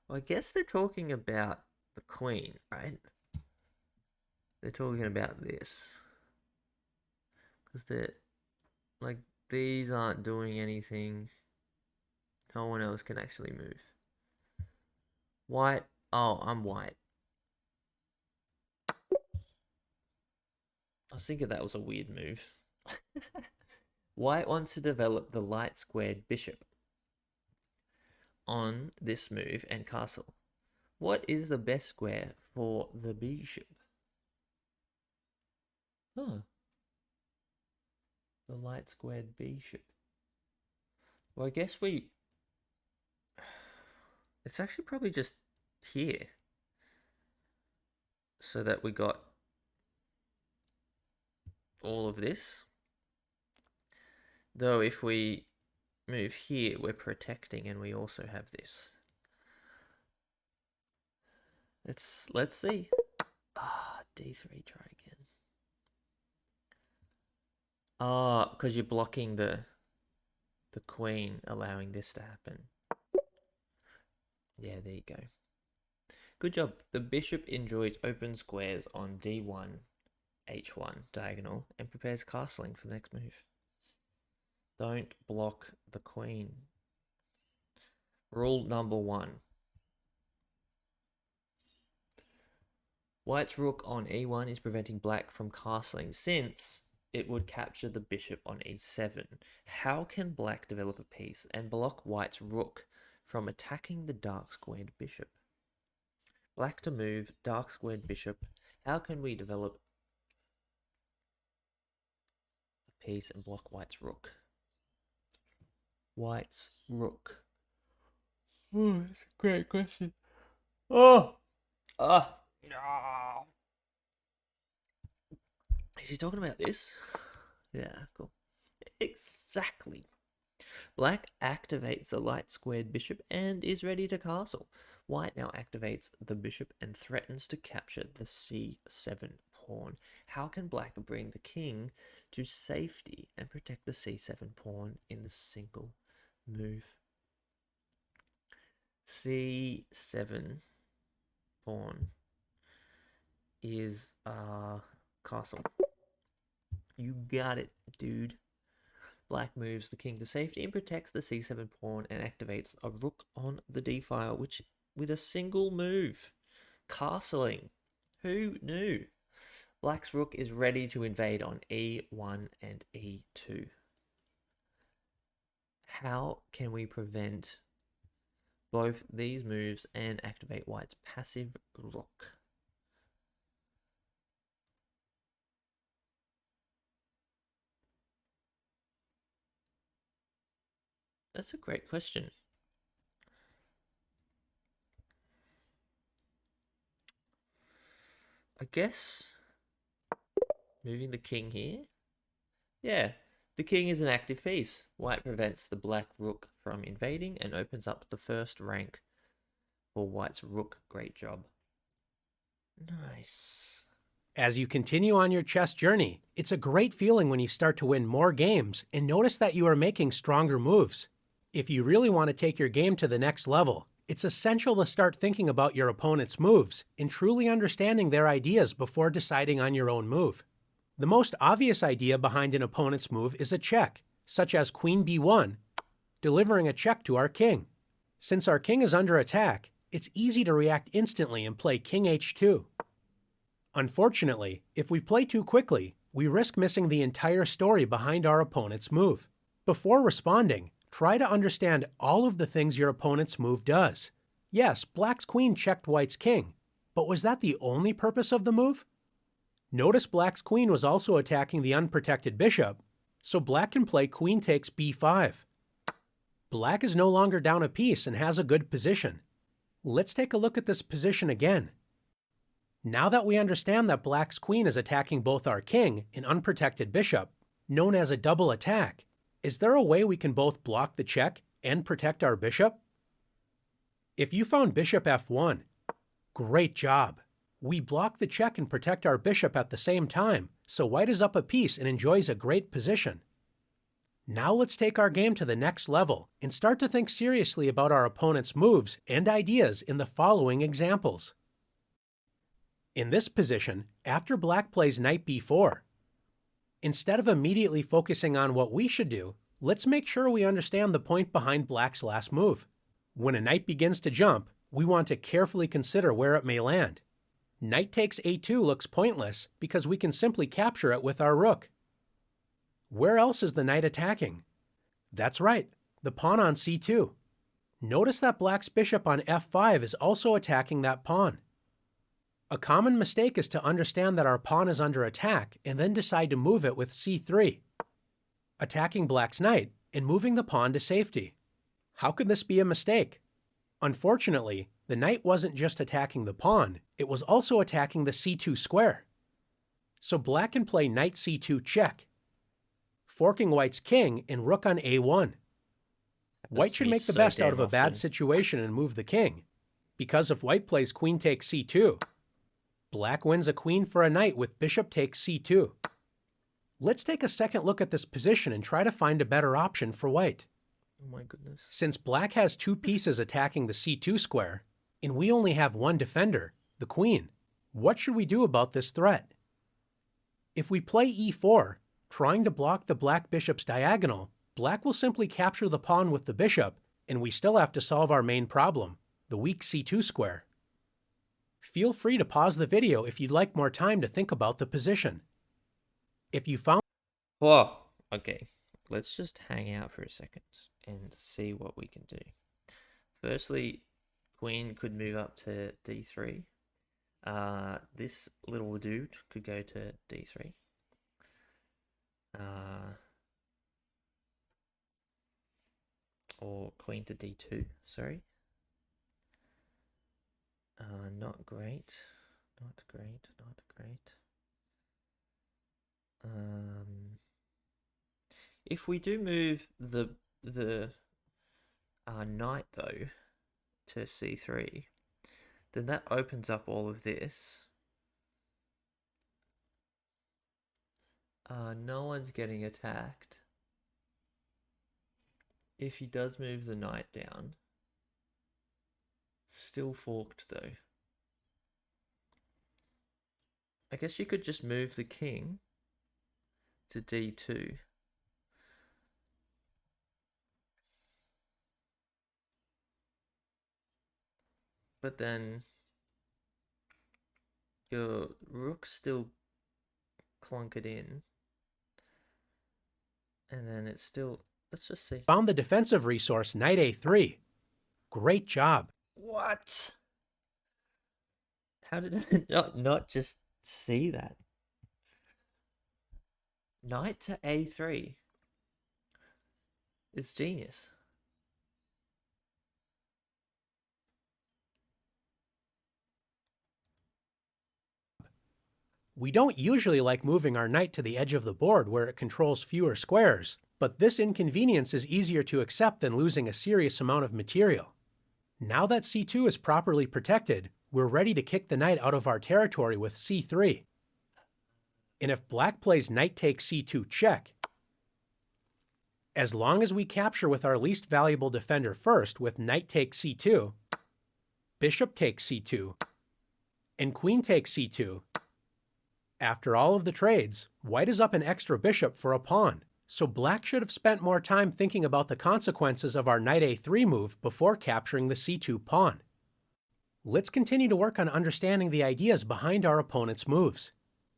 Well, I guess they're talking about the queen, right? They're talking about this. Because they're, like, these aren't doing anything. No one else can actually move. White. Oh, I'm white. I was thinking that was a weird move. White wants to develop the light squared bishop on this move and castle. What is the best square for the bishop? Huh. The light squared bishop. Well, I guess it's actually probably just here. So that we got all of this. Though if we move here, we're protecting and we also have this. Let's see. D3, try again. Because you're blocking the queen, allowing this to happen. Yeah, there you go. Good job. The bishop enjoys open squares on D1, H1 diagonal and prepares castling for the next move. Don't block the queen. Rule number 1. White's rook on E1 is preventing black from castling since it would capture the bishop on E7. How can black develop a piece and block white's rook from attacking the dark squared bishop? Black to move, dark squared bishop. How can we develop a piece and block white's rook? White's rook. Oh, that's a great question. Oh! No. Is he talking about this? Yeah, cool. Exactly. Black activates the light squared bishop and is ready to castle. White now activates the bishop and threatens to capture the c7 pawn. How can black bring the king to safety and protect the c7 pawn in the single move? c7 pawn is castle. You got it, dude. Black moves the king to safety and protects the c7 pawn and activates a rook on the d file, which with a single move. Castling. Who knew? Black's rook is ready to invade on e1 and e2. How can we prevent both these moves and activate white's passive rook? That's a great question. I guess moving the king here? Yeah, the king is an active piece. White prevents the black rook from invading and opens up the first rank for white's rook. Great job. Nice. As you continue on your chess journey, it's a great feeling when you start to win more games and notice that you are making stronger moves. If you really want to take your game to the next level, it's essential to start thinking about your opponent's moves and truly understanding their ideas before deciding on your own move. The most obvious idea behind an opponent's move is a check, such as Queen b1, delivering a check to our king. Since our king is under attack, it's easy to react instantly and play King h2. Unfortunately, if we play too quickly, we risk missing the entire story behind our opponent's move. Before responding, try to understand all of the things your opponent's move does. Yes, black's queen checked white's king, but was that the only purpose of the move? Notice black's queen was also attacking the unprotected bishop, so black can play queen takes b5. Black is no longer down a piece and has a good position. Let's take a look at this position again. Now that we understand that black's queen is attacking both our king and unprotected bishop, known as a double attack, is there a way we can both block the check and protect our bishop? If you found bishop f1, great job! We block the check and protect our bishop at the same time, so white is up a piece and enjoys a great position. Now let's take our game to the next level and start to think seriously about our opponent's moves and ideas in the following examples. In this position, after black plays knight b4, instead of immediately focusing on what we should do, let's make sure we understand the point behind black's last move. When a knight begins to jump, we want to carefully consider where it may land. Knight takes a2 looks pointless because we can simply capture it with our rook. Where else is the knight attacking? That's right, the pawn on c2. Notice that black's bishop on f5 is also attacking that pawn. A common mistake is to understand that our pawn is under attack and then decide to move it with c3, attacking black's knight and moving the pawn to safety. How could this be a mistake? Unfortunately, the knight wasn't just attacking the pawn, it was also attacking the c2 square. So black can play knight c2 check, forking white's king and rook on a1. White should make the best out of a bad situation and move the king, because if white plays queen takes c2, black wins a queen for a knight with bishop takes c2. Let's take a second look at this position and try to find a better option for white. Oh my goodness. Since black has two pieces attacking the c2 square, and we only have one defender, the queen, what should we do about this threat? If we play e4, trying to block the black bishop's diagonal, black will simply capture the pawn with the bishop, and we still have to solve our main problem, the weak c2 square. Feel free to pause the video if you'd like more time to think about the position. If you found... Whoa, okay. Let's just hang out for a second and see what we can do. Firstly, queen could move up to d3. This little dude could go to d3. Or queen to d2, sorry. Not great. Not great, not great. If we do move the knight though to c3, then that opens up all of this. No one's getting attacked. If he does move the knight down, still forked though. I guess you could just move the king to d2. But then your rook's still clunkered in. And then it's still, let's just see. Found the defensive resource knight a3. Great job. What? How did I not just see that? Knight to a3. It's genius. We don't usually like moving our knight to the edge of the board where it controls fewer squares, but this inconvenience is easier to accept than losing a serious amount of material. Now that c2 is properly protected, we're ready to kick the knight out of our territory with c3. And if black plays knight takes c2 check, as long as we capture with our least valuable defender first with knight takes c2, bishop takes c2, and queen takes c2, after all of the trades, white is up an extra bishop for a pawn, so black should have spent more time thinking about the consequences of our knight a3 move before capturing the c2 pawn. Let's continue to work on understanding the ideas behind our opponent's moves.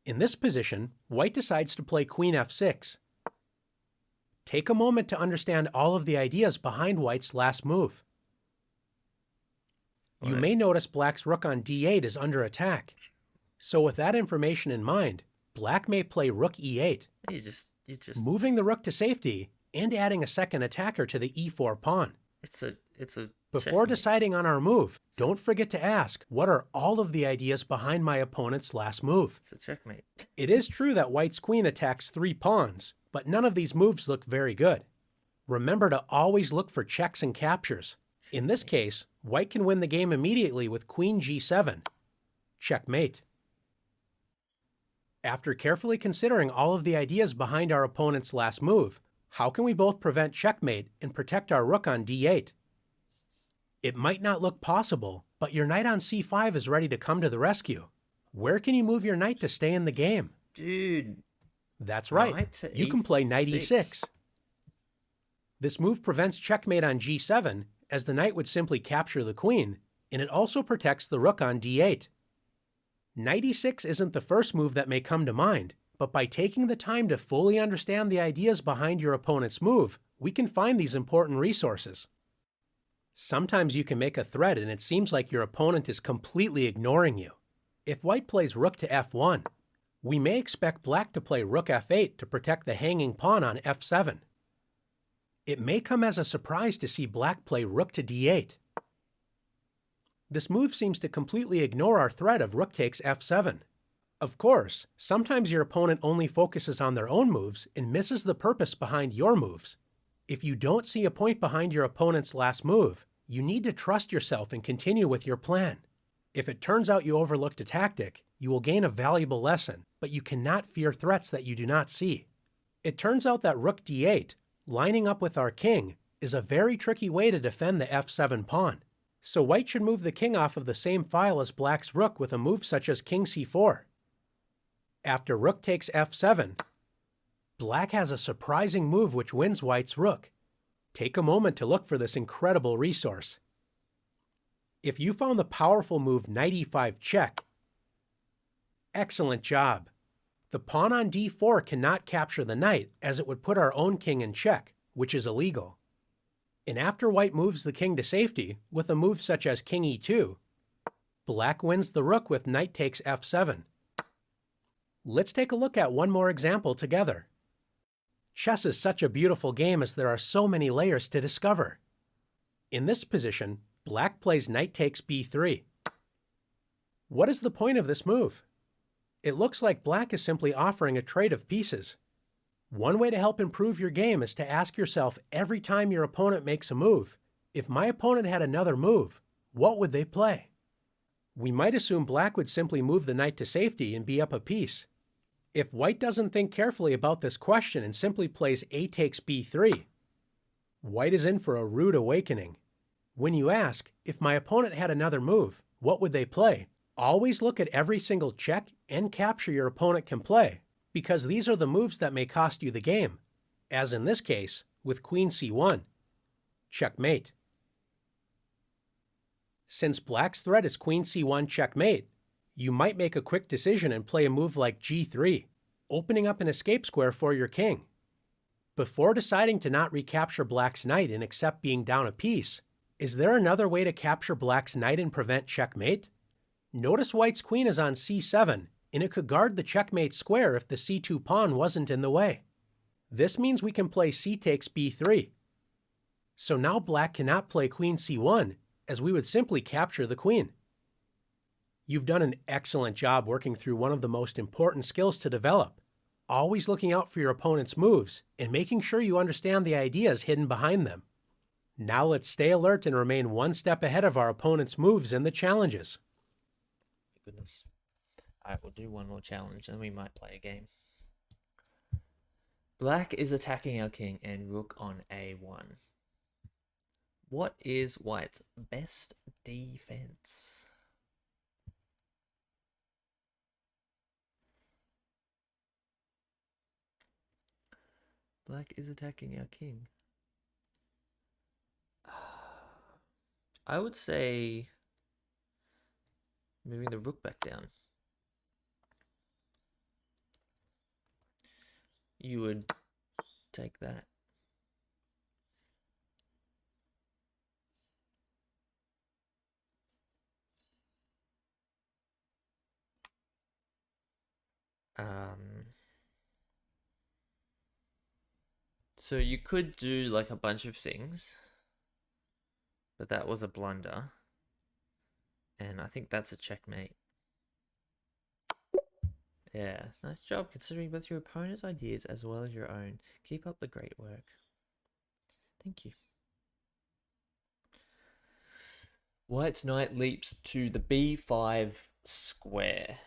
In this position, white decides to play queen f6. Take a moment to understand all of the ideas behind white's last move. You Right. may notice black's rook on d8 is under attack. So with that information in mind, black may play rook e8, You just moving the rook to safety and adding a second attacker to the e4 pawn. it's a Before checkmate. deciding on our move, don't forget to ask, what are all of the ideas behind my opponent's last move? It's a checkmate. It is true that white's queen attacks 3 pawns, but none of these moves look very good. Remember to always look for checks and captures. In this case, white can win the game immediately with queen g7. Checkmate. After carefully considering all of the ideas behind our opponent's last move, how can we both prevent checkmate and protect our rook on d8? It might not look possible, but your knight on c5 is ready to come to the rescue. Where can you move your knight to stay in the game? Dude. That's right, Knight to you can play knight e6. e6. This move prevents checkmate on g7, as the knight would simply capture the queen, and it also protects the rook on d8. Knight e6 isn't the first move that may come to mind, but by taking the time to fully understand the ideas behind your opponent's move, we can find these important resources. Sometimes you can make a threat and it seems like your opponent is completely ignoring you. If white plays rook to f1, we may expect black to play rook f8 to protect the hanging pawn on f7. It may come as a surprise to see black play rook to d8. This move seems to completely ignore our threat of rook takes f7. Of course, sometimes your opponent only focuses on their own moves and misses the purpose behind your moves. If you don't see a point behind your opponent's last move, you need to trust yourself and continue with your plan. If it turns out you overlooked a tactic, you will gain a valuable lesson, but you cannot fear threats that you do not see. It turns out that rook d8, lining up with our king, is a very tricky way to defend the f7 pawn. So white should move the king off of the same file as black's rook with a move such as king c4. After rook takes f7, black has a surprising move which wins white's rook. Take a moment to look for this incredible resource. If you found the powerful move knight e5 check, excellent job. The pawn on d4 cannot capture the knight as it would put our own king in check, which is illegal. And after white moves the king to safety with a move such as king e2, black wins the rook with knight takes f7. Let's take a look at one more example together. Chess is such a beautiful game as there are so many layers to discover. In this position, black plays knight takes b3. What is the point of this move? It looks like black is simply offering a trade of pieces. One way to help improve your game is to ask yourself every time your opponent makes a move, if my opponent had another move, what would they play? We might assume black would simply move the knight to safety and be up a piece. If white doesn't think carefully about this question and simply plays a takes b3, white is in for a rude awakening. When you ask, if my opponent had another move, what would they play? Always look at every single check and capture your opponent can play, because these are the moves that may cost you the game, as in this case, with queen c1. Checkmate. Since black's threat is queen c1 checkmate, you might make a quick decision and play a move like g3, opening up an escape square for your king. Before deciding to not recapture black's knight and accept being down a piece, is there another way to capture black's knight and prevent checkmate? Notice white's queen is on c7, and it could guard the checkmate square if the c2 pawn wasn't in the way. This means we can play c takes b3. So now black cannot play queen c1, as we would simply capture the queen. You've done an excellent job working through one of the most important skills to develop, always looking out for your opponent's moves and making sure you understand the ideas hidden behind them. Now let's stay alert and remain one step ahead of our opponent's moves and the challenges. Goodness. Alright, we'll do one more challenge and we might play a game. Black is attacking our king and rook on a1. What is white's best defense? Black is attacking our king. I would say moving the rook back down. You would take that. Um, so you could do like a bunch of things, but that was a blunder. And I think that's a checkmate. Yeah, nice job considering both your opponent's ideas as well as your own. Keep up the great work. Thank you. White's knight leaps to the b5 square.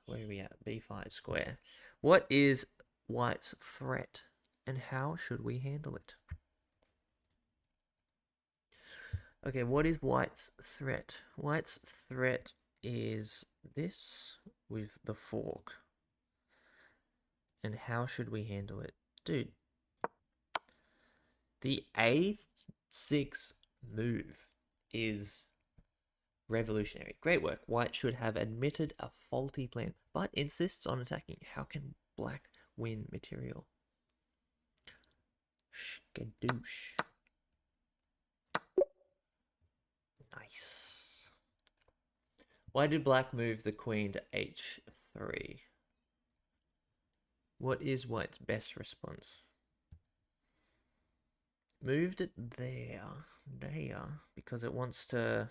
Where are we at? b5 square. What is white's threat and how should we handle it? Okay, what is white's threat? White's threat is this with the fork. And how should we handle it? Dude, the a6 move is revolutionary. Great work. White should have admitted a faulty plan, but insists on attacking. How can black win material? Skadoosh. Nice. Why did black move the queen to h3? What is white's best response? Moved it there, because it wants to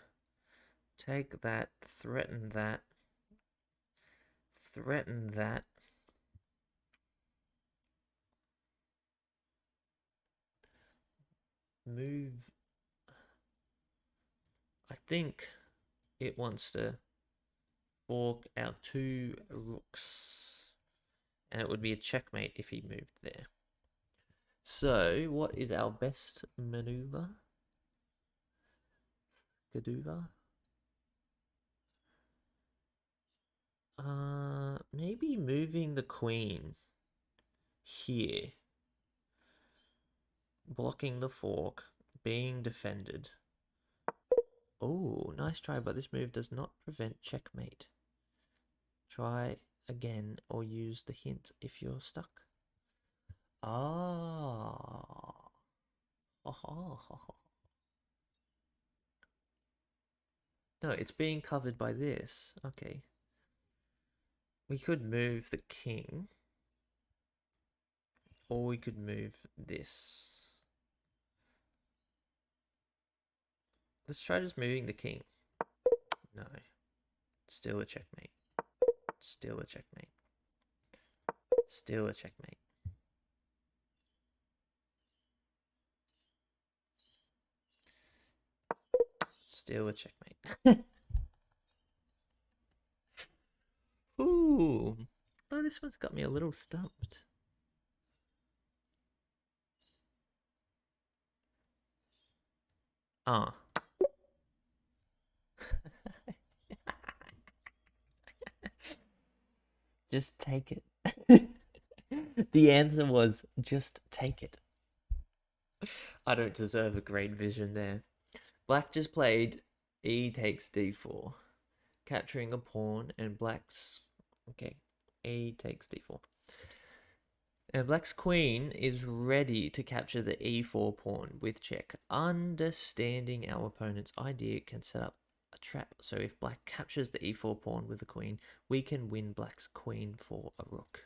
take that, threaten that, threaten that. Move. I think it wants to fork our 2 rooks. And it would be a checkmate if he moved there. So, what is our best maneuver? Gaduva? Maybe moving the queen here. Blocking the fork, being defended. Oh, nice try, but this move does not prevent checkmate. Try again or use the hint if you're stuck. Ah. No, it's being covered by this. Okay. We could move the king. Or we could move this. Let's try just moving the king. No. Still a checkmate. Still a checkmate. Still a checkmate. Still a checkmate. Ooh. Oh, this one's got me a little stumped. Ah. Just take it. The answer was just take it. I don't deserve a great vision there. Black just played e takes d4, capturing a pawn, and black's... Okay, e takes d4. And black's queen is ready to capture the e4 pawn with check. Understanding our opponent's idea can set up a trap. So if black captures the e4 pawn with the queen, we can win black's queen for a rook.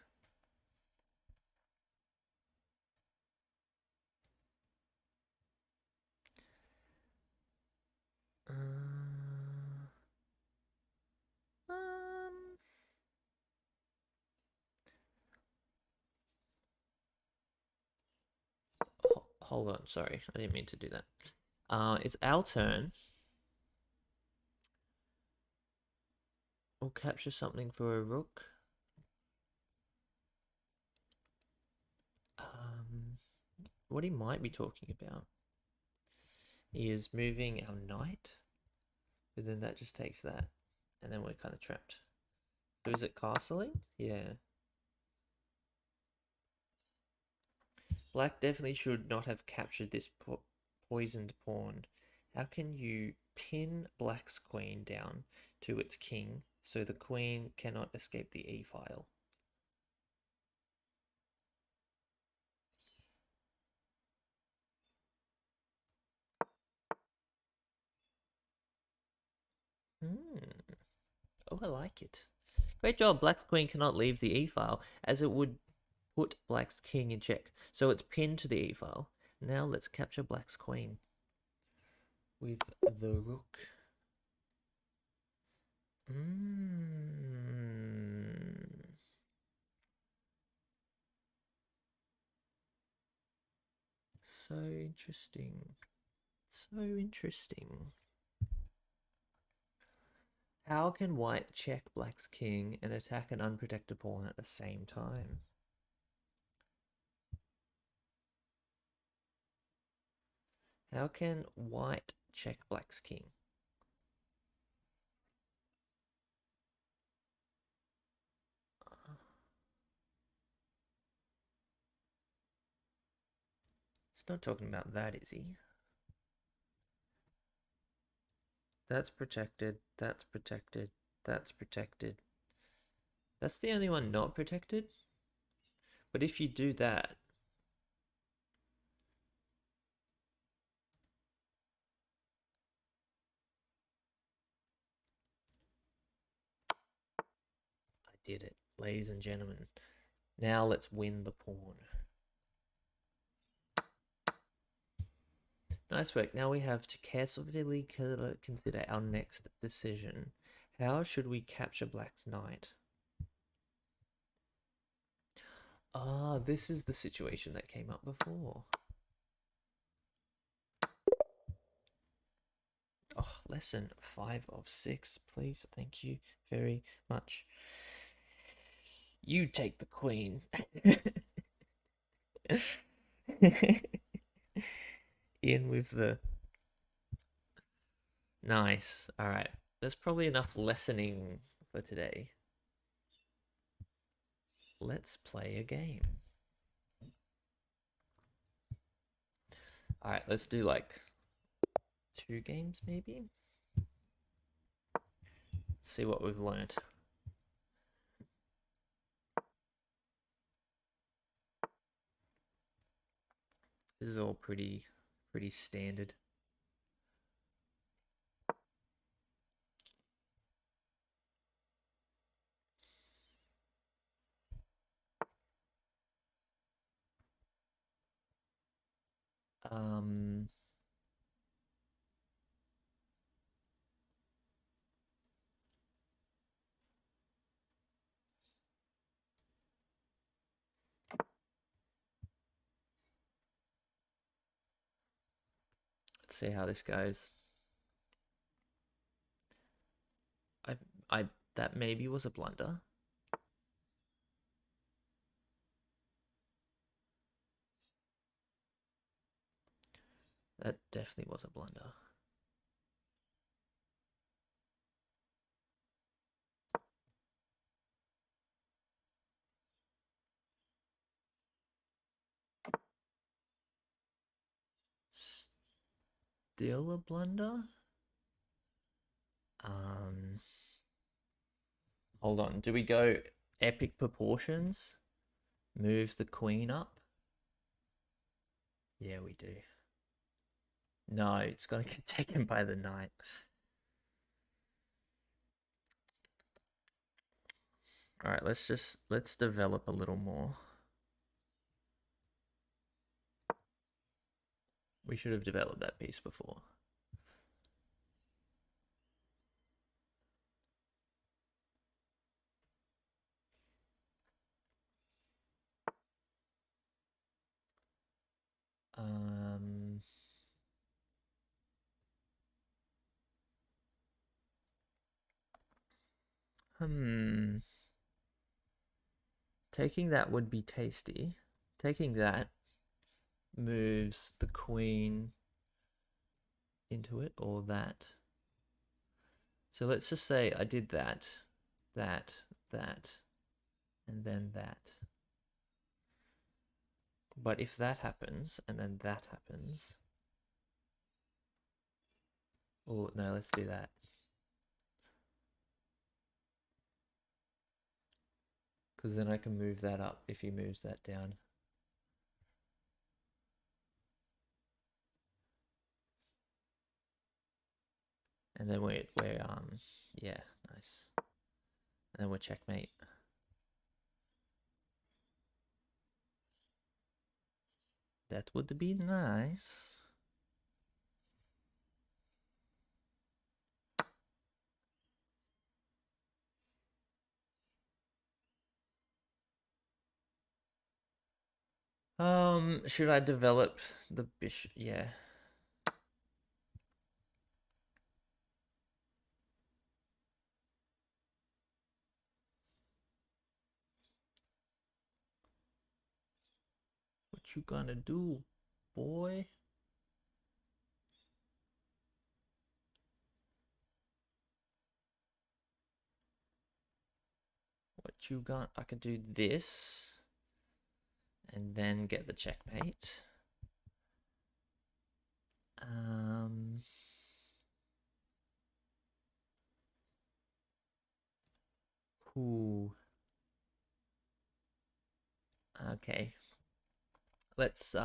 Hold on, sorry, I didn't mean to do that. It's our turn. We'll capture something for a rook. What he might be talking about is moving our knight, but then that just takes that, and then we're kind of trapped. So is it castling? Yeah. Black definitely should not have captured this poisoned pawn. How can you pin black's queen down to its king so the queen cannot escape the e-file? Oh, I like it. Great job. Black's queen cannot leave the e-file, as it would put black's king in check. So it's pinned to the e-file. Now let's capture black's queen with the rook. So interesting. So interesting. How can white check black's king and attack an unprotected pawn at the same time? How can white check black's king? He's not talking about that, is he? That's protected, that's protected, that's protected. That's the only one not protected? But if you do that... I did it, ladies and gentlemen. Now let's win the pawn. Nice work. Now we have to carefully consider our next decision. How should we capture black's knight? Ah, this is the situation that came up before. Oh, lesson 5 of 6, please. Thank you very much. You take the queen. In with the... Nice. All right. There's probably enough lessoning for today. Let's play a game. All right, let's do like 2 games maybe. See what we've learned. This is all pretty standard. Um, let's see how this goes. I that maybe was a blunder. That definitely was a blunder. Still a blunder? Hold on. Do we go epic proportions? Move the queen up? Yeah, we do. No, it's gonna get taken by the knight. All right, let's develop a little more. We should have developed that piece before. Um, Taking that would be tasty. Taking that moves the queen into it, or that. So let's just say I did that, that, and then that. But if that happens, and then that happens... Oh, no, let's do that. Because then I can move that up if he moves that down. And then we're yeah, nice. And we're checkmate. That would be nice. Should I develop the bishop? Yeah. What you gonna do, boy? What you got? I could do this and then get the checkmate. Ooh. Okay. Let's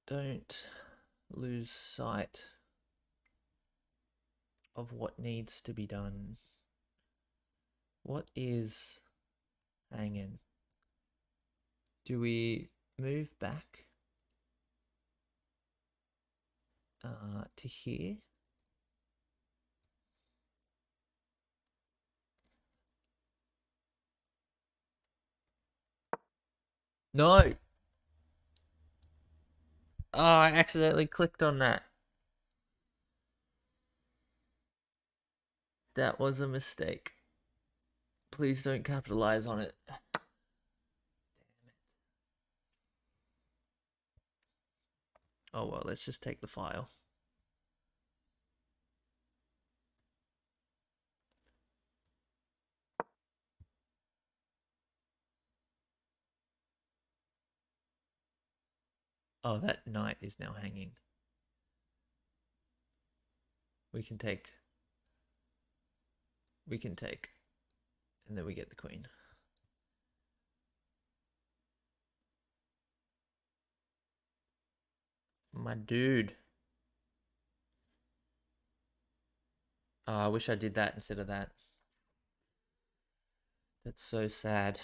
don't lose sight of what needs to be done. What is hanging? Do we move back to here? No! Oh, I accidentally clicked on that. That was a mistake. Please don't capitalize on it. Damn it. Oh well, let's just take the file. Oh, that knight is now hanging. We can take. And then we get the queen. My dude. Oh, I wish I did that instead of that. That's so sad.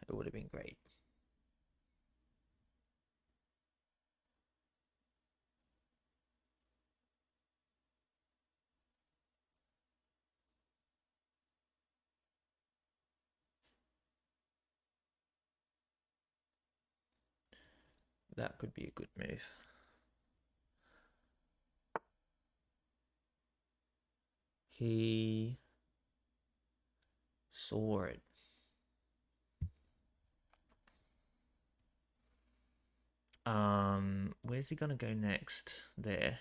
It would have been great. That could be a good move. He saw it. Where's he gonna go next? There.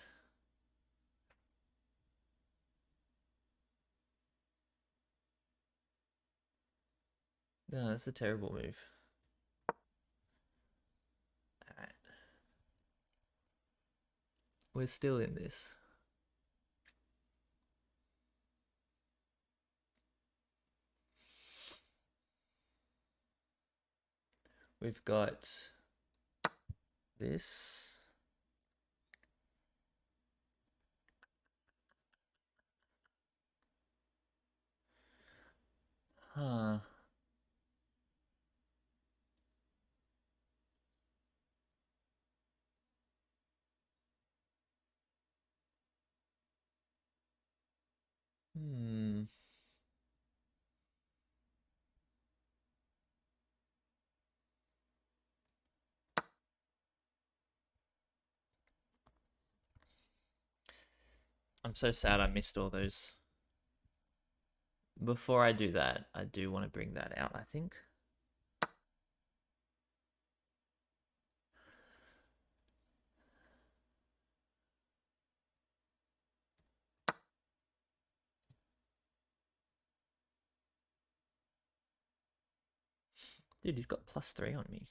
No, that's a terrible move. Alright. We're still in this. We've got this. Huh. Hmm. I'm so sad I missed all those. Before I do that, I do want to bring that out, I think. Dude, he's got +3 on me.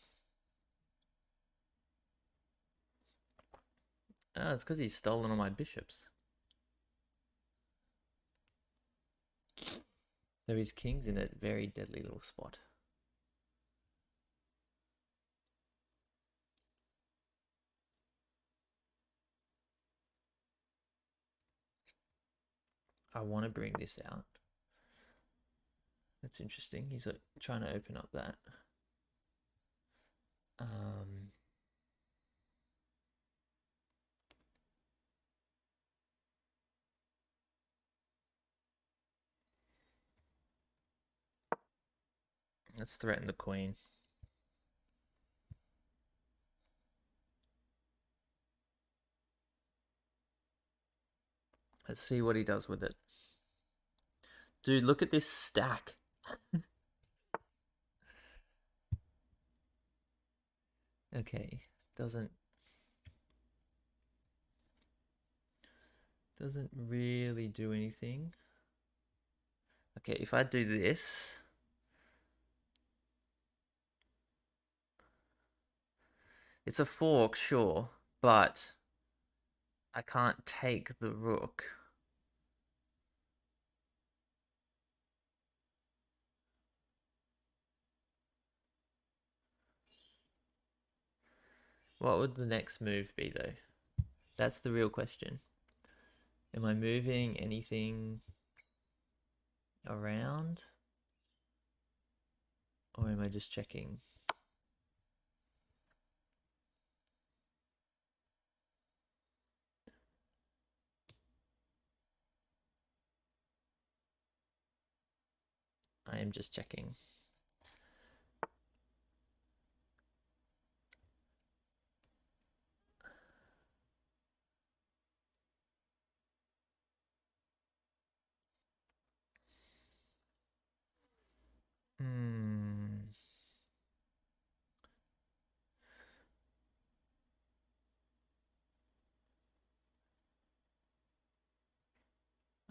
Oh, it's because he's stolen all my bishops. So his king's in a very deadly little spot. I want to bring this out. That's interesting. He's like trying to open up that. Let's threaten the queen. Let's see what he does with it. Dude, look at this stack. Okay, doesn't really do anything. Okay, if I do this, it's a fork, sure, but I can't take the rook. What would the next move be, though? That's the real question. Am I moving anything around? Or am I just checking? I am just checking.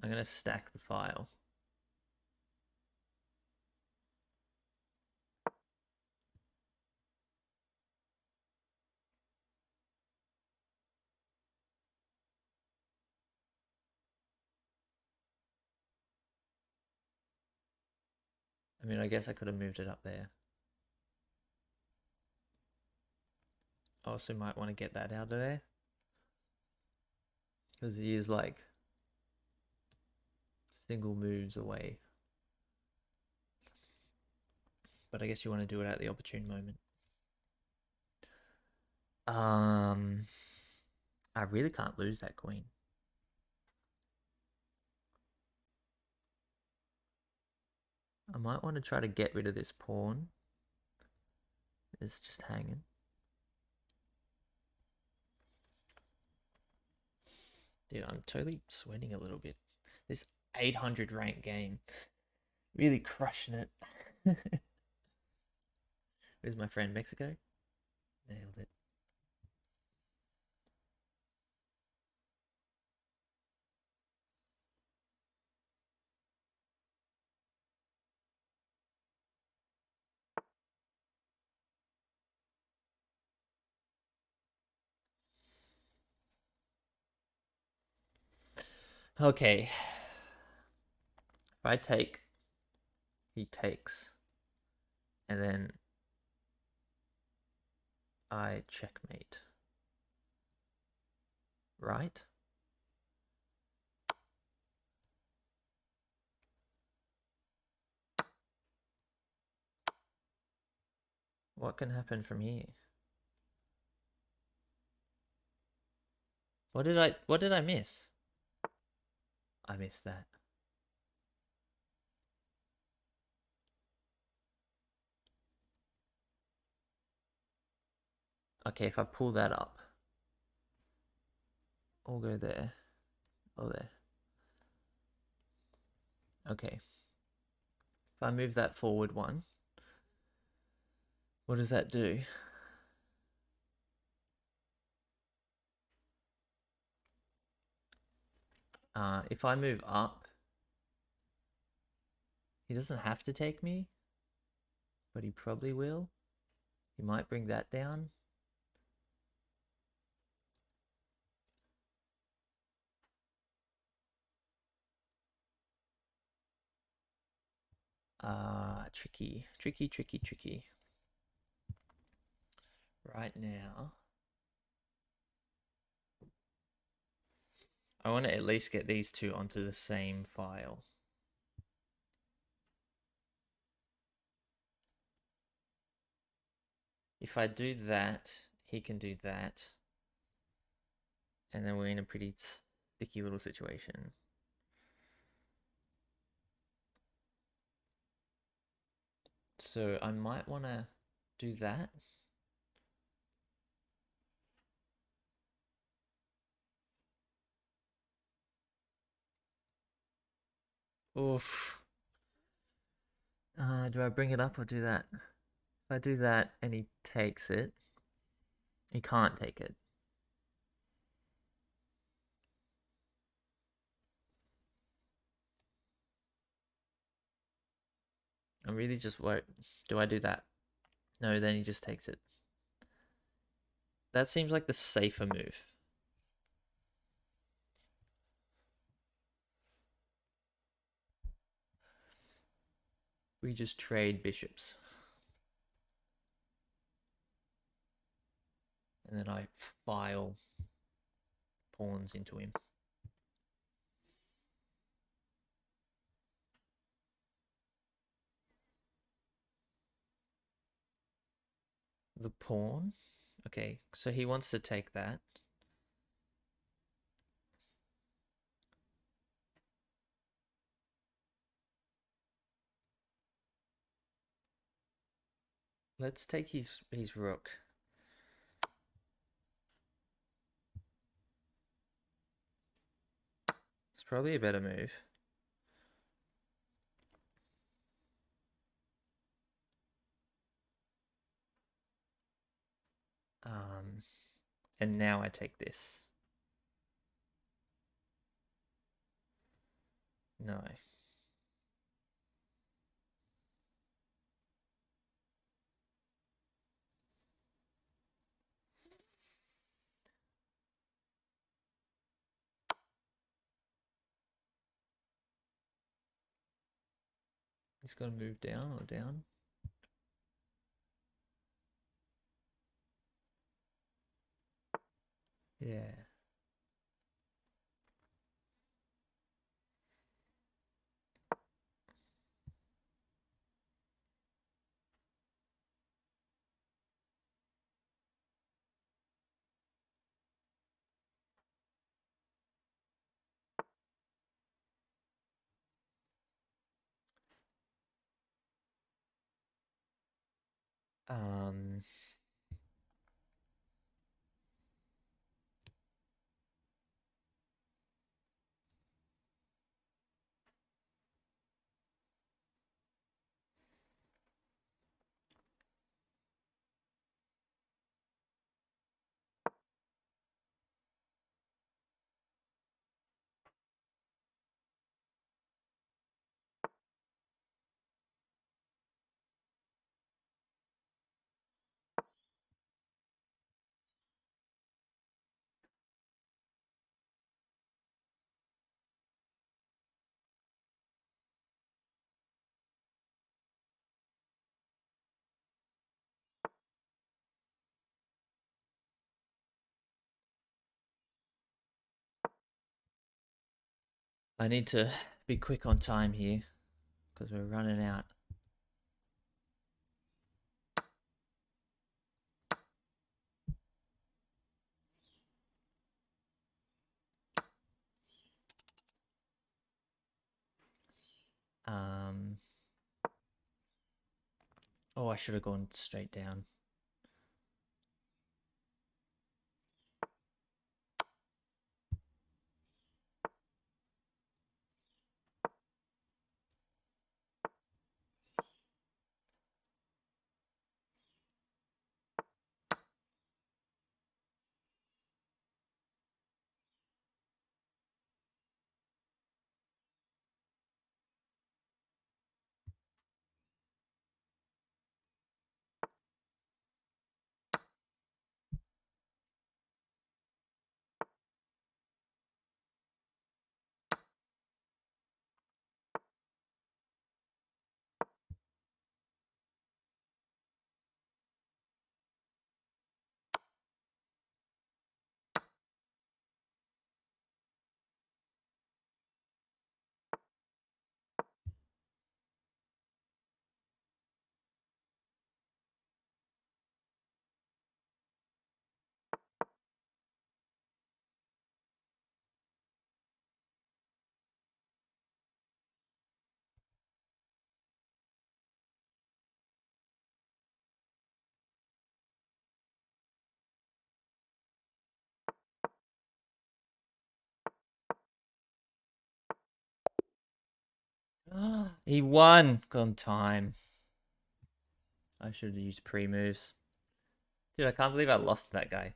I'm going to stack the file. I mean, I guess I could have moved it up there. I also might want to get that out of there. Because he is like single moves away. But I guess you want to do it at the opportune moment. I really can't lose that queen. I might want to try to get rid of this pawn. It's just hanging. Dude, I'm totally sweating a little bit. This 800 rank game. Really crushing it. Where's my friend? Mexico? Nailed it. Okay. If I take, he takes. And then I checkmate. Right? What can happen from here? What did I miss? I missed that. Okay, if I pull that up, I'll go there. Oh, there. Okay. If I move that forward one, what does that do? If I move up, he doesn't have to take me, but he probably will. He might bring that down. Tricky. Right now, I want to at least get these two onto the same file. If I do that, he can do that. And then we're in a pretty sticky little situation. So I might want to do that. Oof. Do I bring it up or do that? If I do that and he takes it, he can't take it. I'm really just worried. Do I do that? No, then he just takes it. That seems like the safer move. We just trade bishops. And then I file pawns into him. The pawn? Okay, so he wants to take that. Let's take his rook. It's probably a better move. And now I take this. No. He's got to move down or down. Yeah. Um, I need to be quick on time here because we're running out. Um, oh, I should have gone straight down. He won on time. I should have used pre-moves. Dude, I can't believe I lost that guy.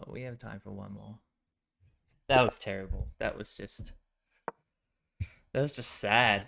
We have time for one more. That was terrible. That was just sad.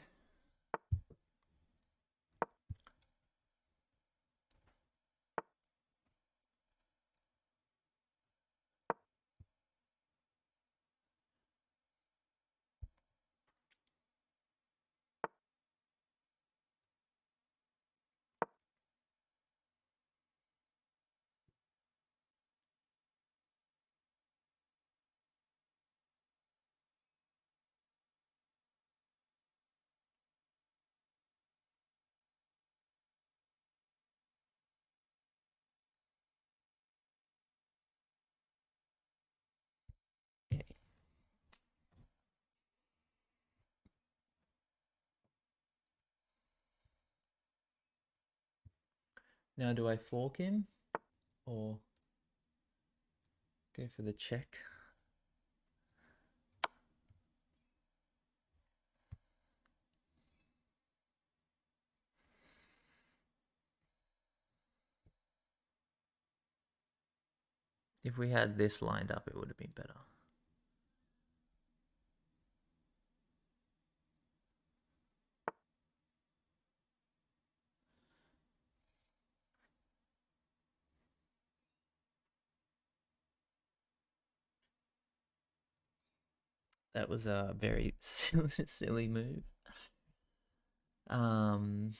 Okay. Now, do I fork him or go for the check? If we had this lined up, it would have been better. That was a very silly move. Um,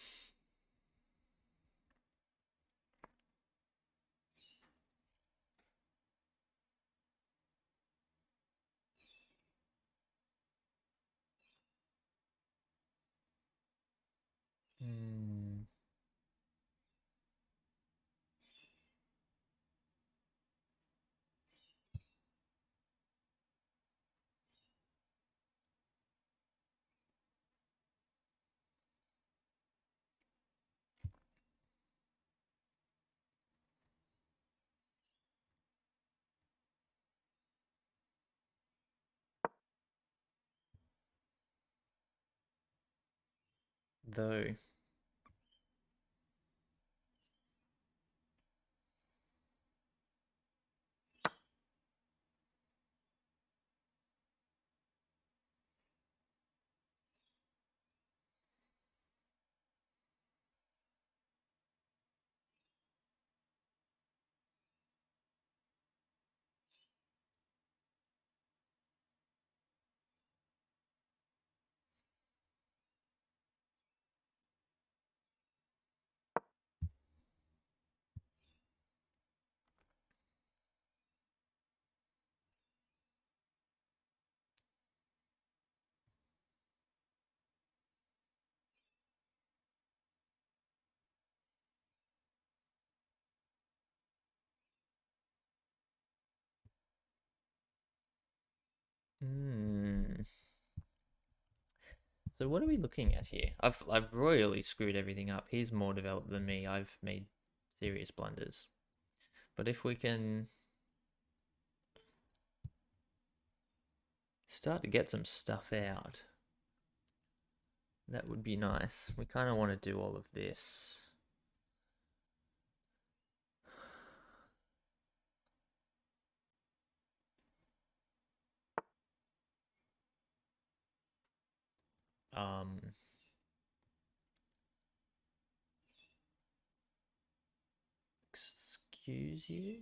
hmm, though. Hmm. So what are we looking at here? I've royally screwed everything up. He's more developed than me. I've made serious blunders. But if we can start to get some stuff out, that would be nice. We kind of want to do all of this. Um, excuse you?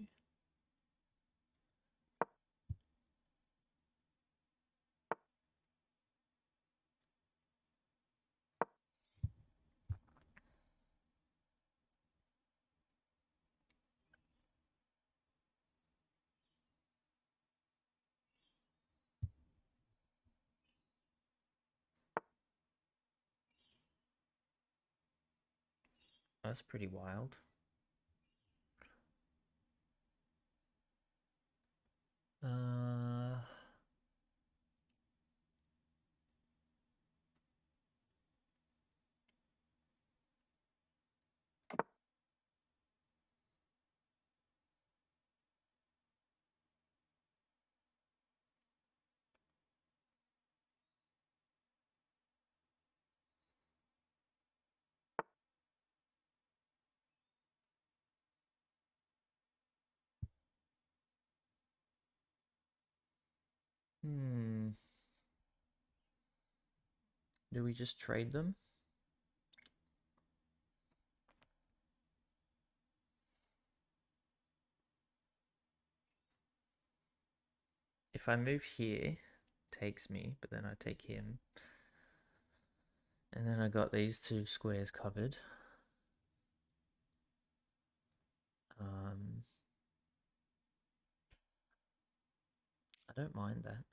That's pretty wild. Uh, Hmm. Do we just trade them? If I move here, takes me, but then I take him. And then I got these two squares covered. I don't mind that.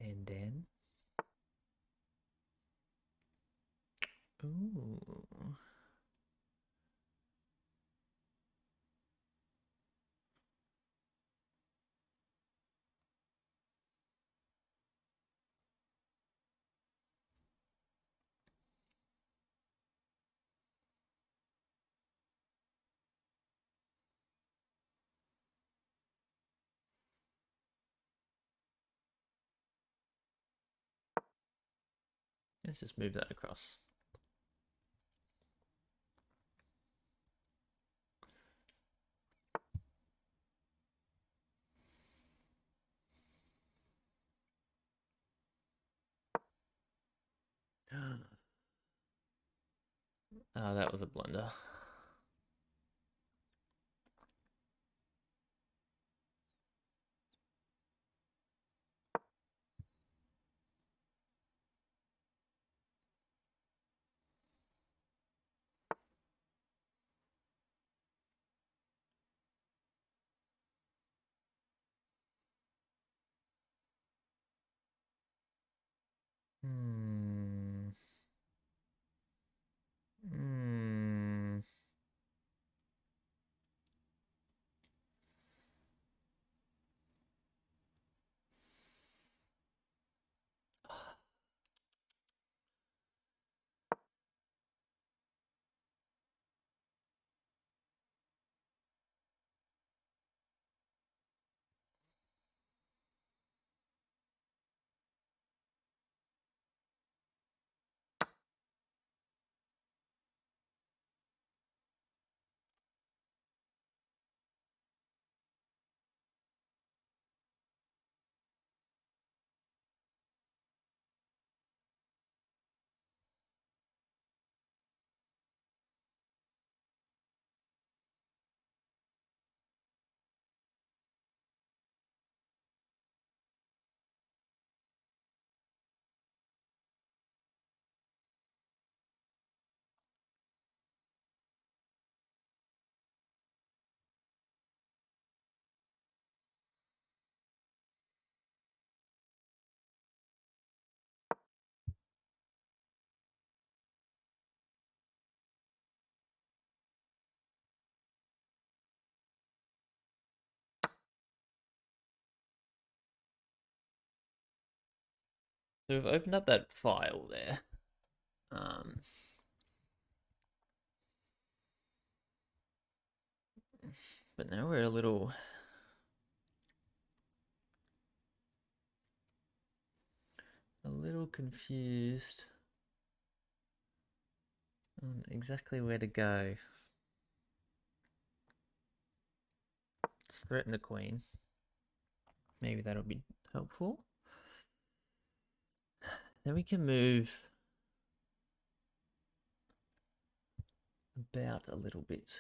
And then... Ooh. Let's just move that across. Oh, that was a blunder. Hmm. Hmm. So we've opened up that file there. Um, but now we're a little confused on exactly where to go. Let's threaten the queen. Maybe that'll be helpful. Then we can move about a little bit.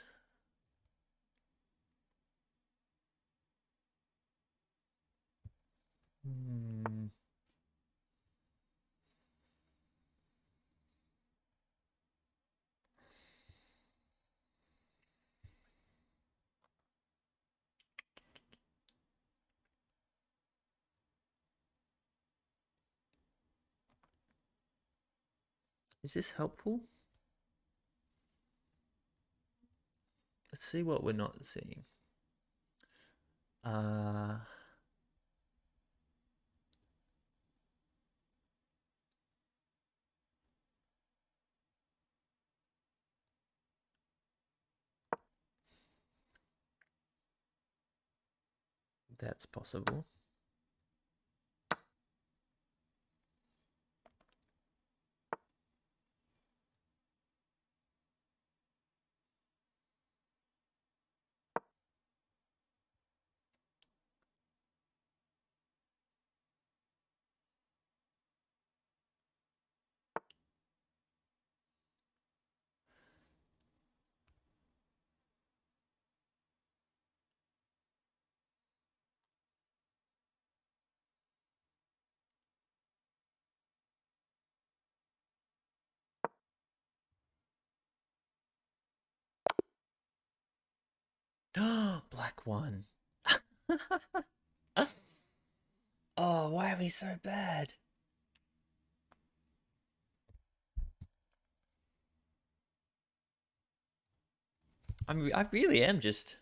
Is this helpful? Let's see what we're not seeing. That's possible. Black one. Oh, why are we so bad? I really am just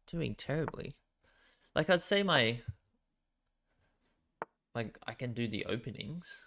doing terribly. Like, I'd say I can do the openings.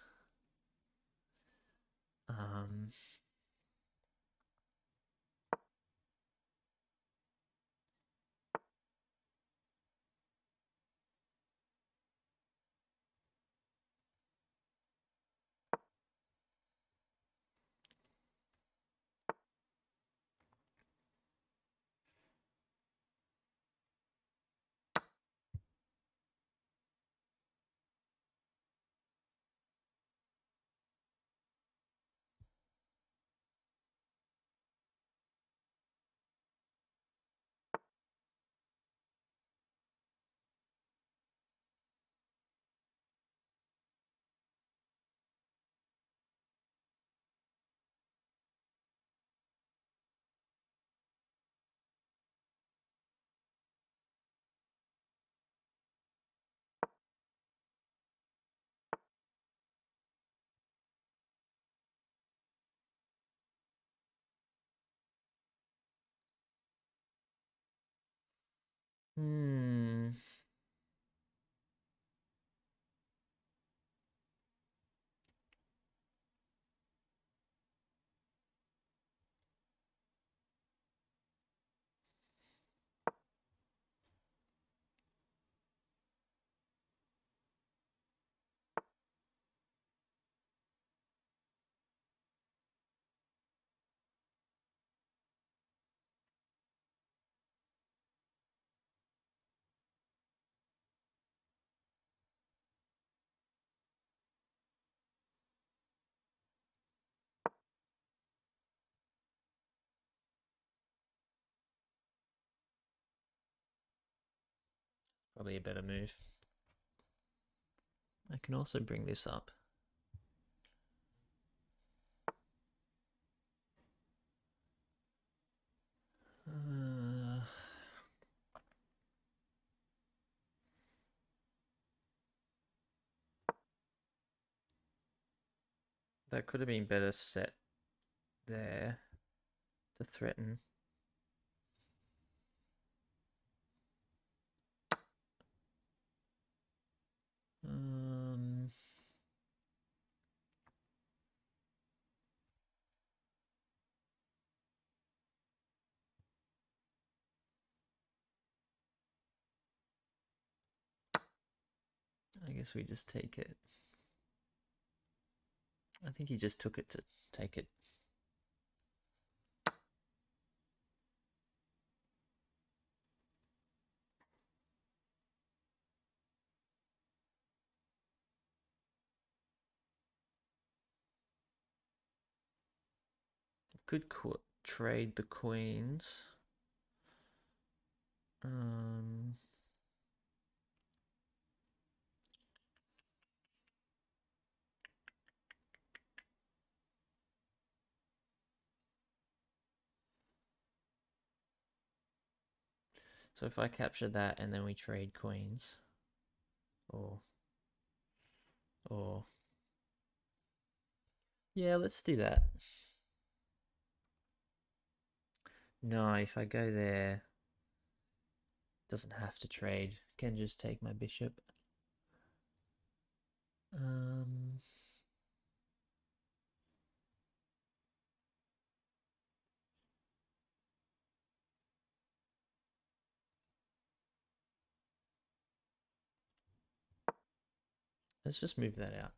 Hmm. Probably a better move. I can also bring this up. That could have been better set there to threaten. I guess we just take it. I think he just took it to take it. Could trade the queens. So if I capture that and then we trade queens, or yeah, let's do that. No, if I go there, doesn't have to trade. Can just take my bishop. Let's just move that out.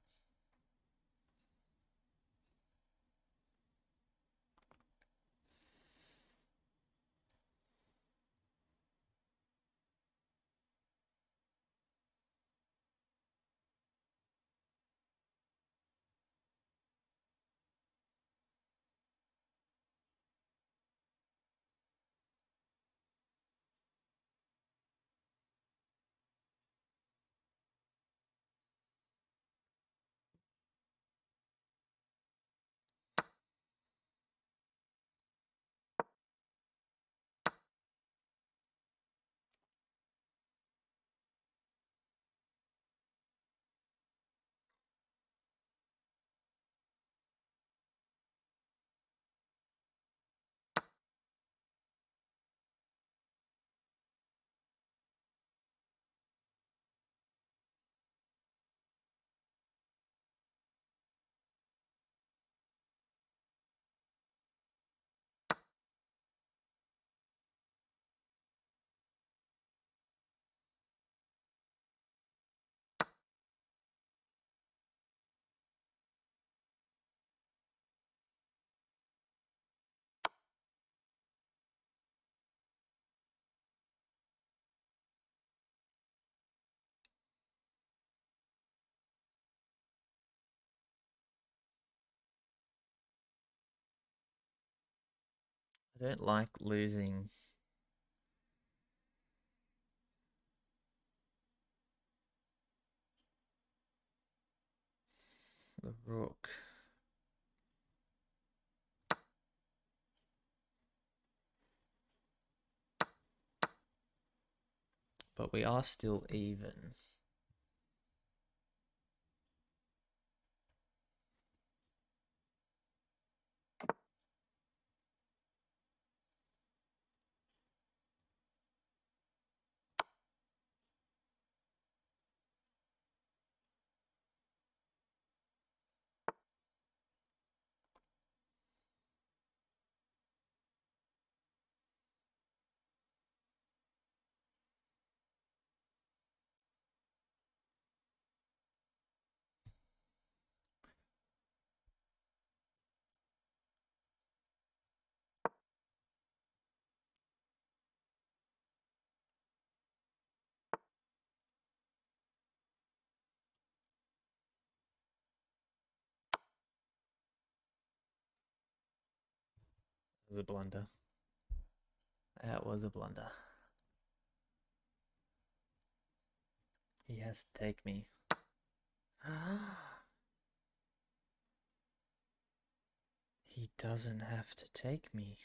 I don't like losing the rook. But we are still even. It was a blunder. That was a blunder. He has to take me. He doesn't have to take me.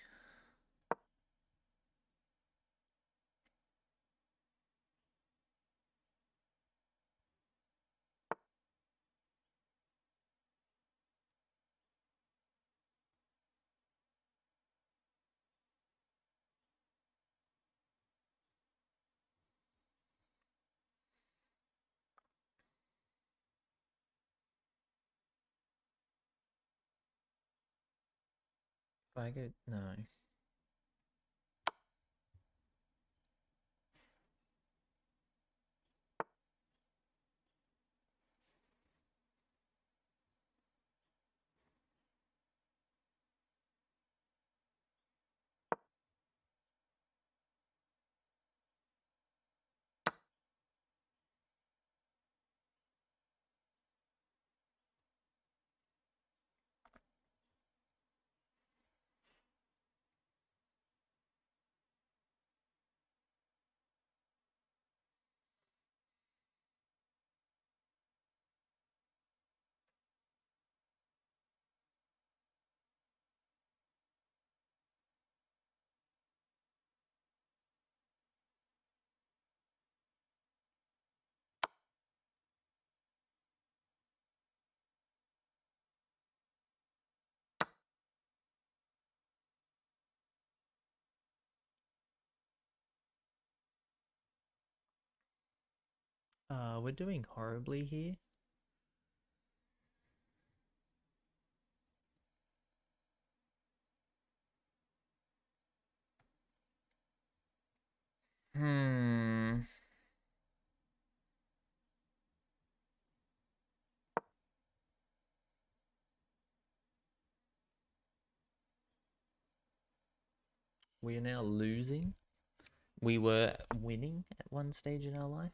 If I go, no. We're doing horribly here. Hmm. We are now losing. We were winning at one stage in our life.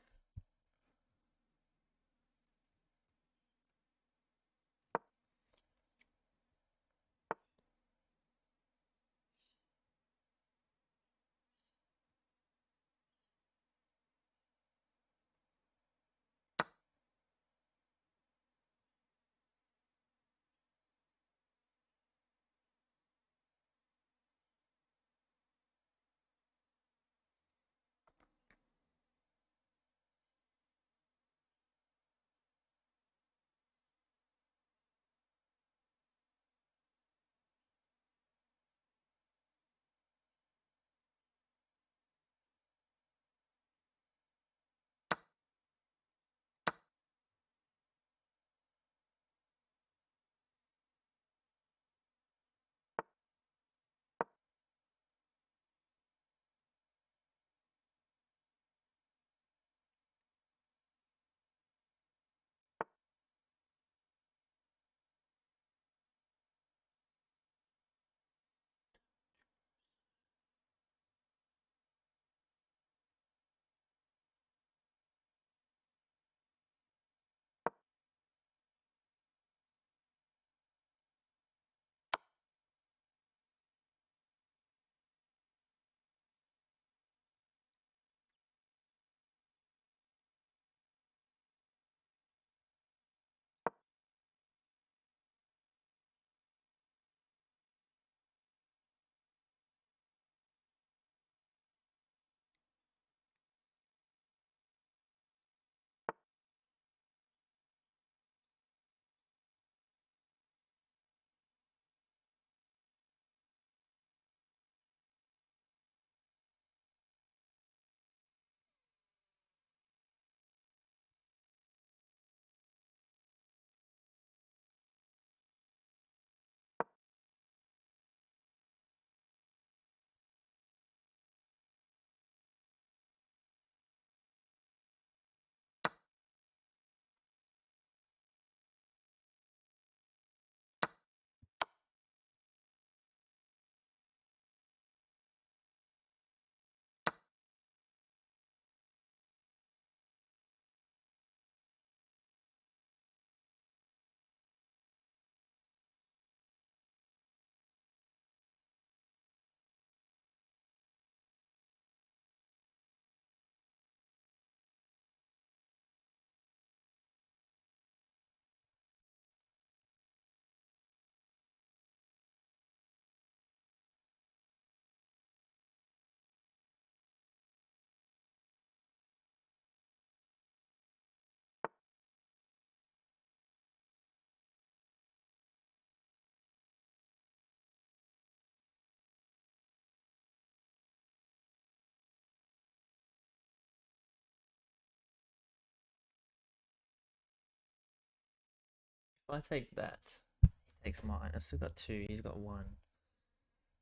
If I take that, he takes mine. I still got two. He's got one.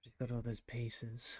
He's got all those pieces.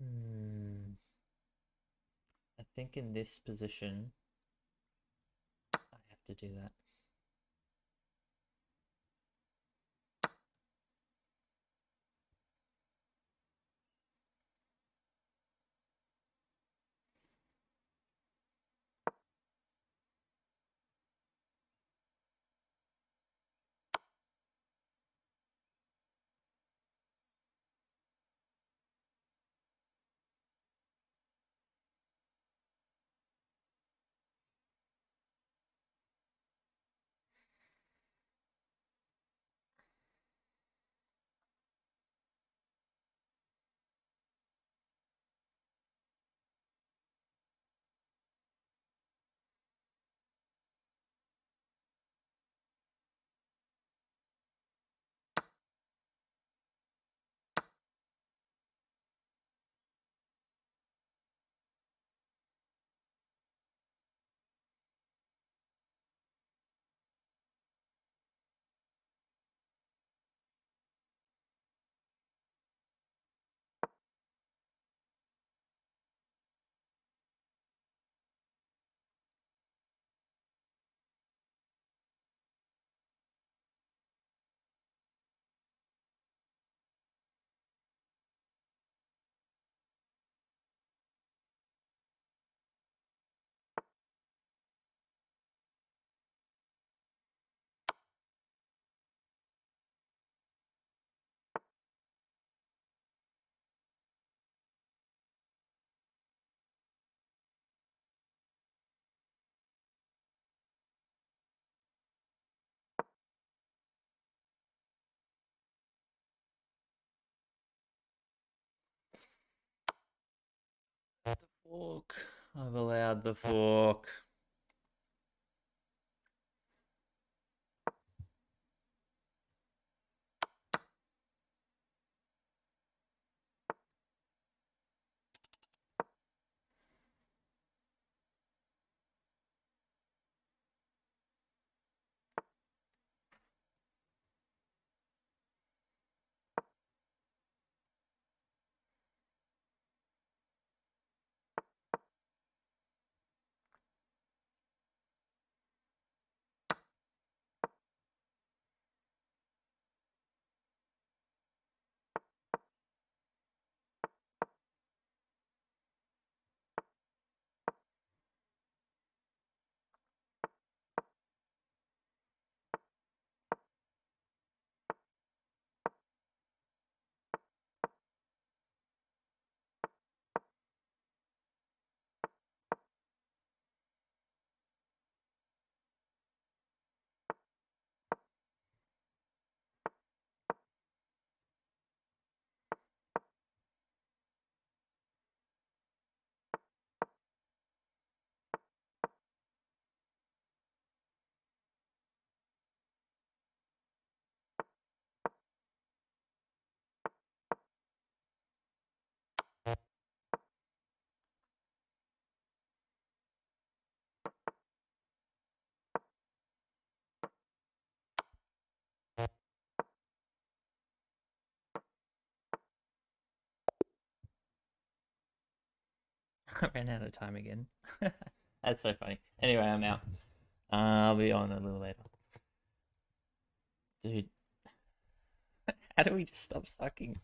Hmm. I think in this position, I have to do that. Fork. I've allowed the fork. I ran out of time again. That's so funny. Anyway, I'm out. I'll be on a little later. Dude, how do we just stop sucking?